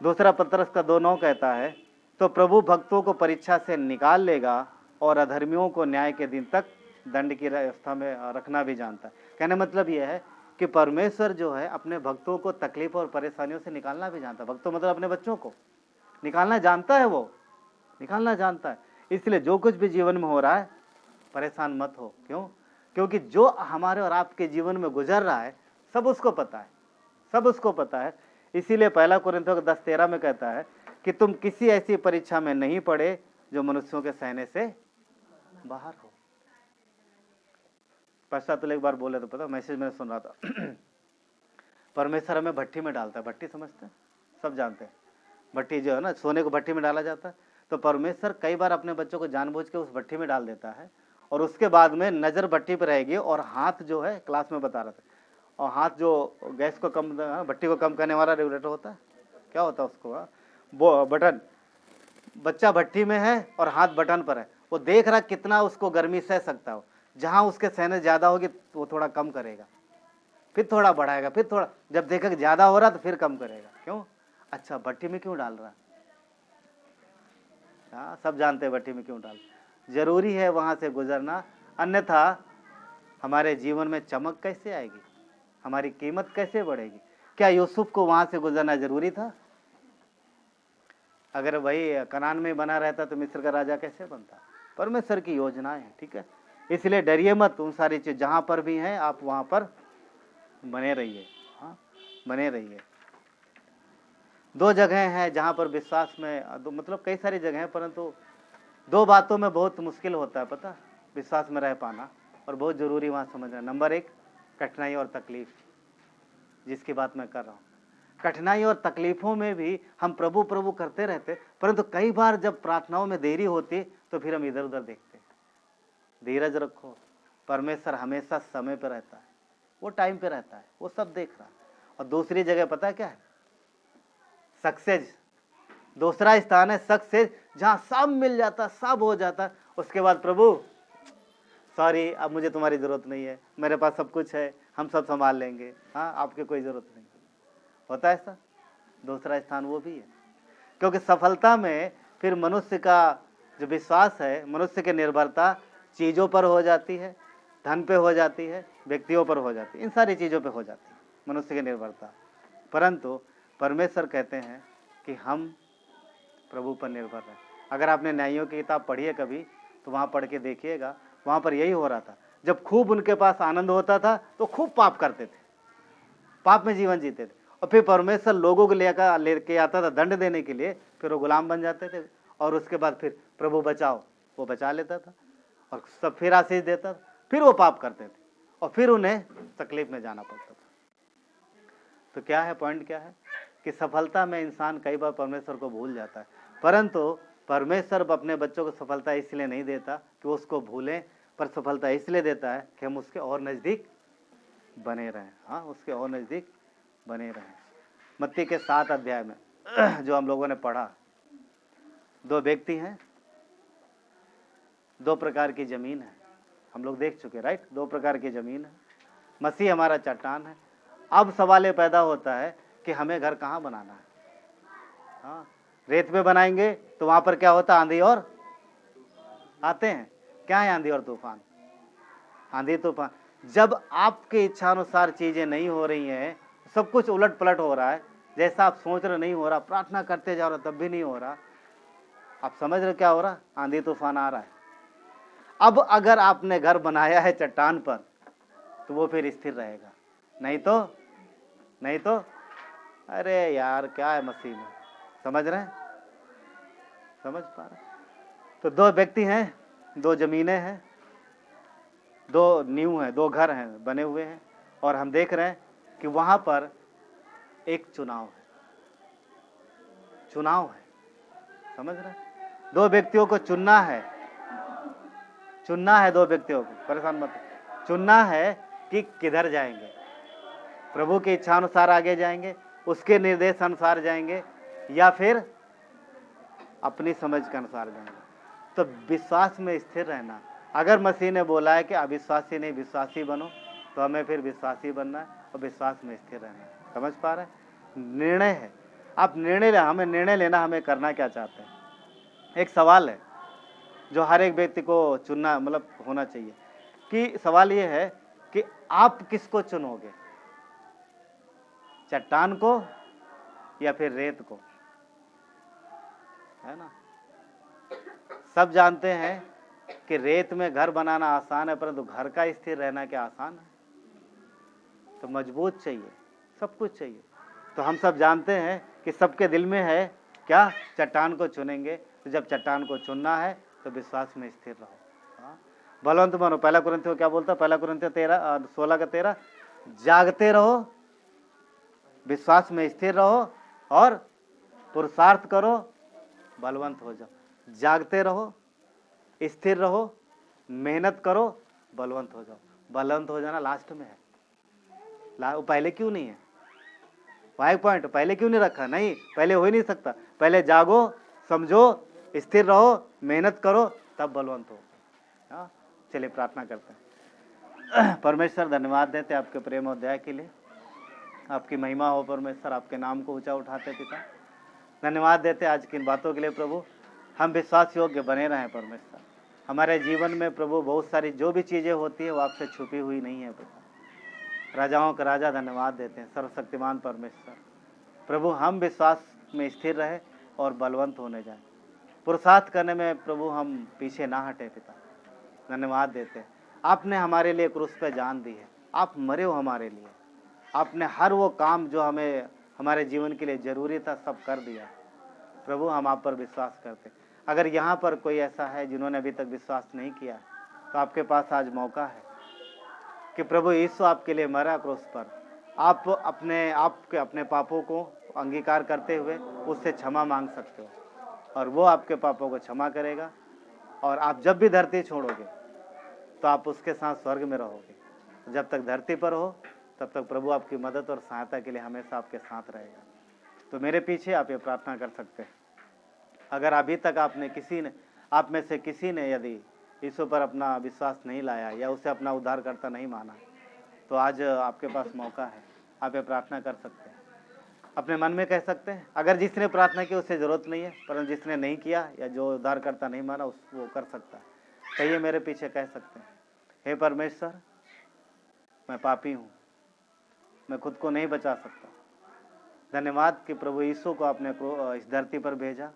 दूसरा पत्रस का 2:9 कहता है, तो प्रभु भक्तों को परीक्षा से निकाल लेगा और अधर्मियों को न्याय के दिन तक दंड की व्यवस्था में रखना भी जानता है। कहने मतलब यह है कि परमेश्वर जो है अपने भक्तों को तकलीफ और परेशानियों से निकालना भी जानता है। भक्तों मतलब अपने बच्चों को निकालना जानता है, वो निकालना जानता है। इसलिए जो कुछ भी जीवन में हो रहा है, परेशान मत हो। क्यों? क्योंकि जो हमारे और आपके जीवन में गुजर रहा है सब उसको पता है, सब उसको पता है। इसीलिए 1 कोरिन्थियों 10:13 में कहता है कि तुम किसी ऐसी परीक्षा में नहीं पड़े जो मनुष्यों के सहने से बाहर हो। पश्चात एक बार बोले तो पता, मैसेज मैंने सुन रहा था परमेश्वर हमें भट्टी में डालता है। भट्टी समझते हैं? सब जानते हैं भट्टी जो है ना, सोने को भट्टी में डाला जाता है। तो परमेश्वर कई बार अपने बच्चों को जानबूझ के उस भट्टी में डाल देता है, और उसके बाद में नजर भट्टी पर रहेगी, और हाथ जो है, क्लास में बता रहा था, और हाथ जो गैस को कम, भट्टी को कम करने वाला रेगुलेटर होता है, क्या होता है उसको, वो बटन, बच्चा भट्टी में है और हाथ बटन पर है, वो देख रहा कितना उसको गर्मी सह सकता हो। जहाँ उसके सहने ज्यादा होगी तो वो थोड़ा कम करेगा, फिर थोड़ा बढ़ाएगा, फिर थोड़ा, जब देखा कि ज्यादा हो रहा तो फिर कम करेगा। क्यों? अच्छा, भट्टी में क्यों डाल रहा? हाँ, सब जानते हैं भट्टी में क्यों डाल। जरूरी है वहां से गुजरना, अन्यथा हमारे जीवन में चमक कैसे आएगी, हमारी कीमत कैसे बढ़ेगी? क्या यूसुफ को वहां से गुजरना जरूरी था? अगर वही कनान में बना रहता तो मिस्र का राजा कैसे बनता? परमेश्वर की योजनाएं है, ठीक है। इसलिए डरिए मत, उन सारी चीज जहां पर भी हैं आप वहां पर बने रहिए। हाँ, बने रहिए। 2 जगह हैं जहां पर विश्वास में, मतलब कई सारी जगह हैं, परंतु 2 बातों में बहुत मुश्किल होता है पता, विश्वास में रह पाना, और बहुत जरूरी वहां समझना। नंबर 1, कठिनाई और तकलीफ, जिसकी बात मैं कर रहा हूँ। कठिनाई और तकलीफों में भी हम प्रभु प्रभु करते रहते, परंतु कई बार जब प्रार्थनाओं में देरी होती तो फिर हम इधर उधर देखते। धीरज रखो, परमेश्वर हमेशा समय पे रहता है, वो टाइम पे रहता है, वो सब देख रहा है। और दूसरी जगह पता है क्या है? सक्सेस। दूसरा स्थान है सक्सेस, जहां सब मिल जाता, सब हो जाता, उसके बाद प्रभु सॉरी, अब मुझे तुम्हारी जरूरत नहीं है, मेरे पास सब कुछ है, हम सब संभाल लेंगे, हाँ आपकी कोई जरूरत नहीं। होता है ऐसा? दूसरा स्थान वो भी है, क्योंकि सफलता में फिर मनुष्य का जो विश्वास है, मनुष्य की निर्भरता चीजों पर हो जाती है, धन पे हो जाती है, व्यक्तियों पर हो जाती है, इन सारी चीजों पे हो जाती है मनुष्य की निर्भरता। परंतु परमेश्वर कहते हैं कि हम प्रभु पर निर्भर रहें। अगर आपने न्यायियों की किताब पढ़ी है कभी तो वहाँ पढ़ के देखिएगा, वहाँ पर यही हो रहा था। जब खूब उनके पास आनंद होता था तो खूब पाप करते थे, पाप में जीवन जीते थे, और फिर परमेश्वर लोगों को लेके आता था दंड देने के लिए, फिर वो गुलाम बन जाते थे, और उसके बाद फिर प्रभु बचाओ, वो बचा लेता था और सब फिर आशीष देता था, फिर वो पाप करते थे और फिर उन्हें तकलीफ में जाना पड़ता था। तो क्या है, पॉइंट क्या है कि सफलता में इंसान कई बार परमेश्वर को भूल जाता है, परंतु परमेश्वर अपने बच्चों को सफलता इसलिए नहीं देता कि वो उसको भूलें, पर सफलता इसलिए देता है कि हम उसके और नज़दीक बने रहें। हाँ, उसके और नज़दीक बने रहें। मत्ती के 7 अध्याय में जो हम लोगों ने पढ़ा, 2 व्यक्ति हैं, 2 प्रकार की ज़मीन है, हम लोग देख चुके, राइट। 2 प्रकार की ज़मीन है, मसीह हमारा चट्टान है। अब सवाल ये पैदा होता है कि हमें घर कहाँ बनाना है। हाँ, रेत पे बनाएंगे तो वहाँ पर क्या होता है, आंधी और आते हैं। क्या है आंधी और तूफान? आंधी तूफान। जब आपके इच्छानुसार चीज़ें नहीं हो रही हैं, सब कुछ उलट पलट हो रहा है, जैसा आप सोच रहे नहीं हो रहा, प्रार्थना करते जा रहे तब भी नहीं हो रहा, आप समझ रहे क्या हो रहा? आंधी तूफान आ रहा है। अब अगर आपने घर बनाया है चट्टान पर तो वो फिर स्थिर रहेगा, नहीं तो अरे यार क्या है मसीह में, समझ रहे हैं? समझ पा रहे? तो 2 व्यक्ति हैं, 2 जमीनें हैं, 2 नींव हैं, 2 घर हैं बने हुए हैं, और हम देख रहे हैं कि वहां पर एक चुनाव है, समझ रहे हैं? 2 व्यक्तियों को चुनना है 2 व्यक्तियों को, परेशान मत, चुनना है कि किधर जाएंगे। प्रभु की इच्छा अनुसार आगे जाएंगे, उसके निर्देश अनुसार जाएंगे, या फिर अपनी समझ के अनुसार जाएंगे। तो विश्वास में स्थिर रहना। अगर मसीह ने बोला है कि अविश्वासी नहीं विश्वासी बनो, तो हमें फिर विश्वासी बनना है और विश्वास में स्थिर रहना है। समझ पा रहे हैं? निर्णय है, आप निर्णय ले, हमें निर्णय लेना, हमें करना क्या चाहते हैं। एक सवाल है जो हर एक व्यक्ति को चुनना, मतलब होना चाहिए, कि सवाल ये है कि आप किसको चुनोगे, चट्टान को या फिर रेत को, है ना। सब जानते हैं कि रेत में घर बनाना आसान है, परंतु घर का स्थिर रहना क्या आसान है? तो मजबूत चाहिए, सब कुछ चाहिए। तो हम सब जानते हैं कि सबके दिल में है क्या, चट्टान को चुनेंगे। तो जब चट्टान को चुनना है तो विश्वास में स्थिर रहो, हाँ, बलवंत बनो। 1 कुरिन्थियों क्या बोलता है? 1 कुरिन्थियों 16:13, जागते रहो, विश्वास में स्थिर रहो और पुरुषार्थ करो, बलवंत हो जाओ। जागते रहो, स्थिर रहो, मेहनत करो, बलवंत हो जाओ। बलवंत हो जाना लास्ट में है, पहले क्यों नहीं है? वहाँ पॉइंट पहले क्यों नहीं रखा? नहीं, पहले हो ही नहीं सकता। पहले जागो, समझो, स्थिर रहो, मेहनत करो, तब बलवंत हो। हाँ, चलिए प्रार्थना करते हैं। परमेश्वर धन्यवाद देते आपके प्रेम और दया के लिए, आपकी महिमा हो परमेश्वर, आपके नाम को ऊंचा उठाते पिता। धन्यवाद देते आज की इन बातों के लिए प्रभु, हम विश्वास योग्य बने रहें परमेश्वर। हमारे जीवन में प्रभु बहुत सारी जो भी चीज़ें होती है वो आपसे छुपी हुई नहीं है पिता। राजाओं का राजा धन्यवाद देते हैं, सर्वशक्तिमान परमेश्वर प्रभु, हम विश्वास में स्थिर रहे और बलवंत होने जाए, पुरुषार्थ करने में प्रभु हम पीछे ना हटे पिता। धन्यवाद देते हैं, आपने हमारे लिए क्रूस पे जान दी है, आप मरे हो हमारे लिए, आपने हर वो काम जो हमें हमारे जीवन के लिए ज़रूरी था सब कर दिया। प्रभु हम आप पर विश्वास करते। अगर यहाँ पर कोई ऐसा है जिन्होंने अभी तक विश्वास नहीं किया, तो आपके पास आज मौका है कि प्रभु यीशु आपके लिए मरा क्रूस पर, आप अपने पापों को अंगीकार करते हुए उससे क्षमा मांग सकते हो और वो आपके पापों को क्षमा करेगा, और आप जब भी धरती छोड़ोगे तो आप उसके साथ स्वर्ग में रहोगे। जब तक धरती पर हो तब तक प्रभु आपकी मदद और सहायता के लिए हमेशा आपके साथ रहेगा। तो मेरे पीछे आप ये प्रार्थना कर सकते हैं। अगर अभी तक आप में से किसी ने यदि यीशु पर अपना विश्वास नहीं लाया या उसे अपना उद्धारकर्ता नहीं माना, तो आज आपके पास मौका है, आप ये प्रार्थना कर सकते हैं। अपने मन में कह सकते हैं, अगर जिसने प्रार्थना की उसे ज़रूरत नहीं है, परंतु जिसने नहीं किया या जो उद्धारकर्ता नहीं माना वो कर सकता है। कहिए मेरे पीछे, कह सकते हैं, हे परमेश्वर, मैं पापी हूँ, मैं खुद को नहीं बचा सकता। धन्यवाद कि प्रभु यीशु को आपने इस धरती पर भेजा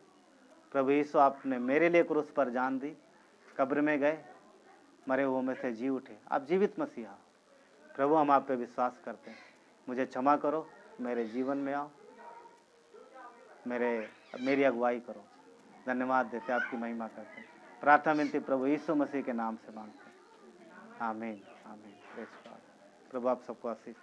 प्रभु यीशु आपने मेरे लिए क्रूस पर जान दी, कब्र में गए, मरे हुओं में से जी उठे, आप जीवित मसीहा। प्रभु हम आप पे विश्वास करते हैं, मुझे क्षमा करो, मेरे जीवन में आओ, मेरी अगुवाई करो। धन्यवाद देते, आपकी महिमा करते हैं। प्रार्थना विनती प्रभु यीशु मसीह के नाम से मांगते हैं, आमीन आमीन। Praise God. प्रभु आप सबको आशीष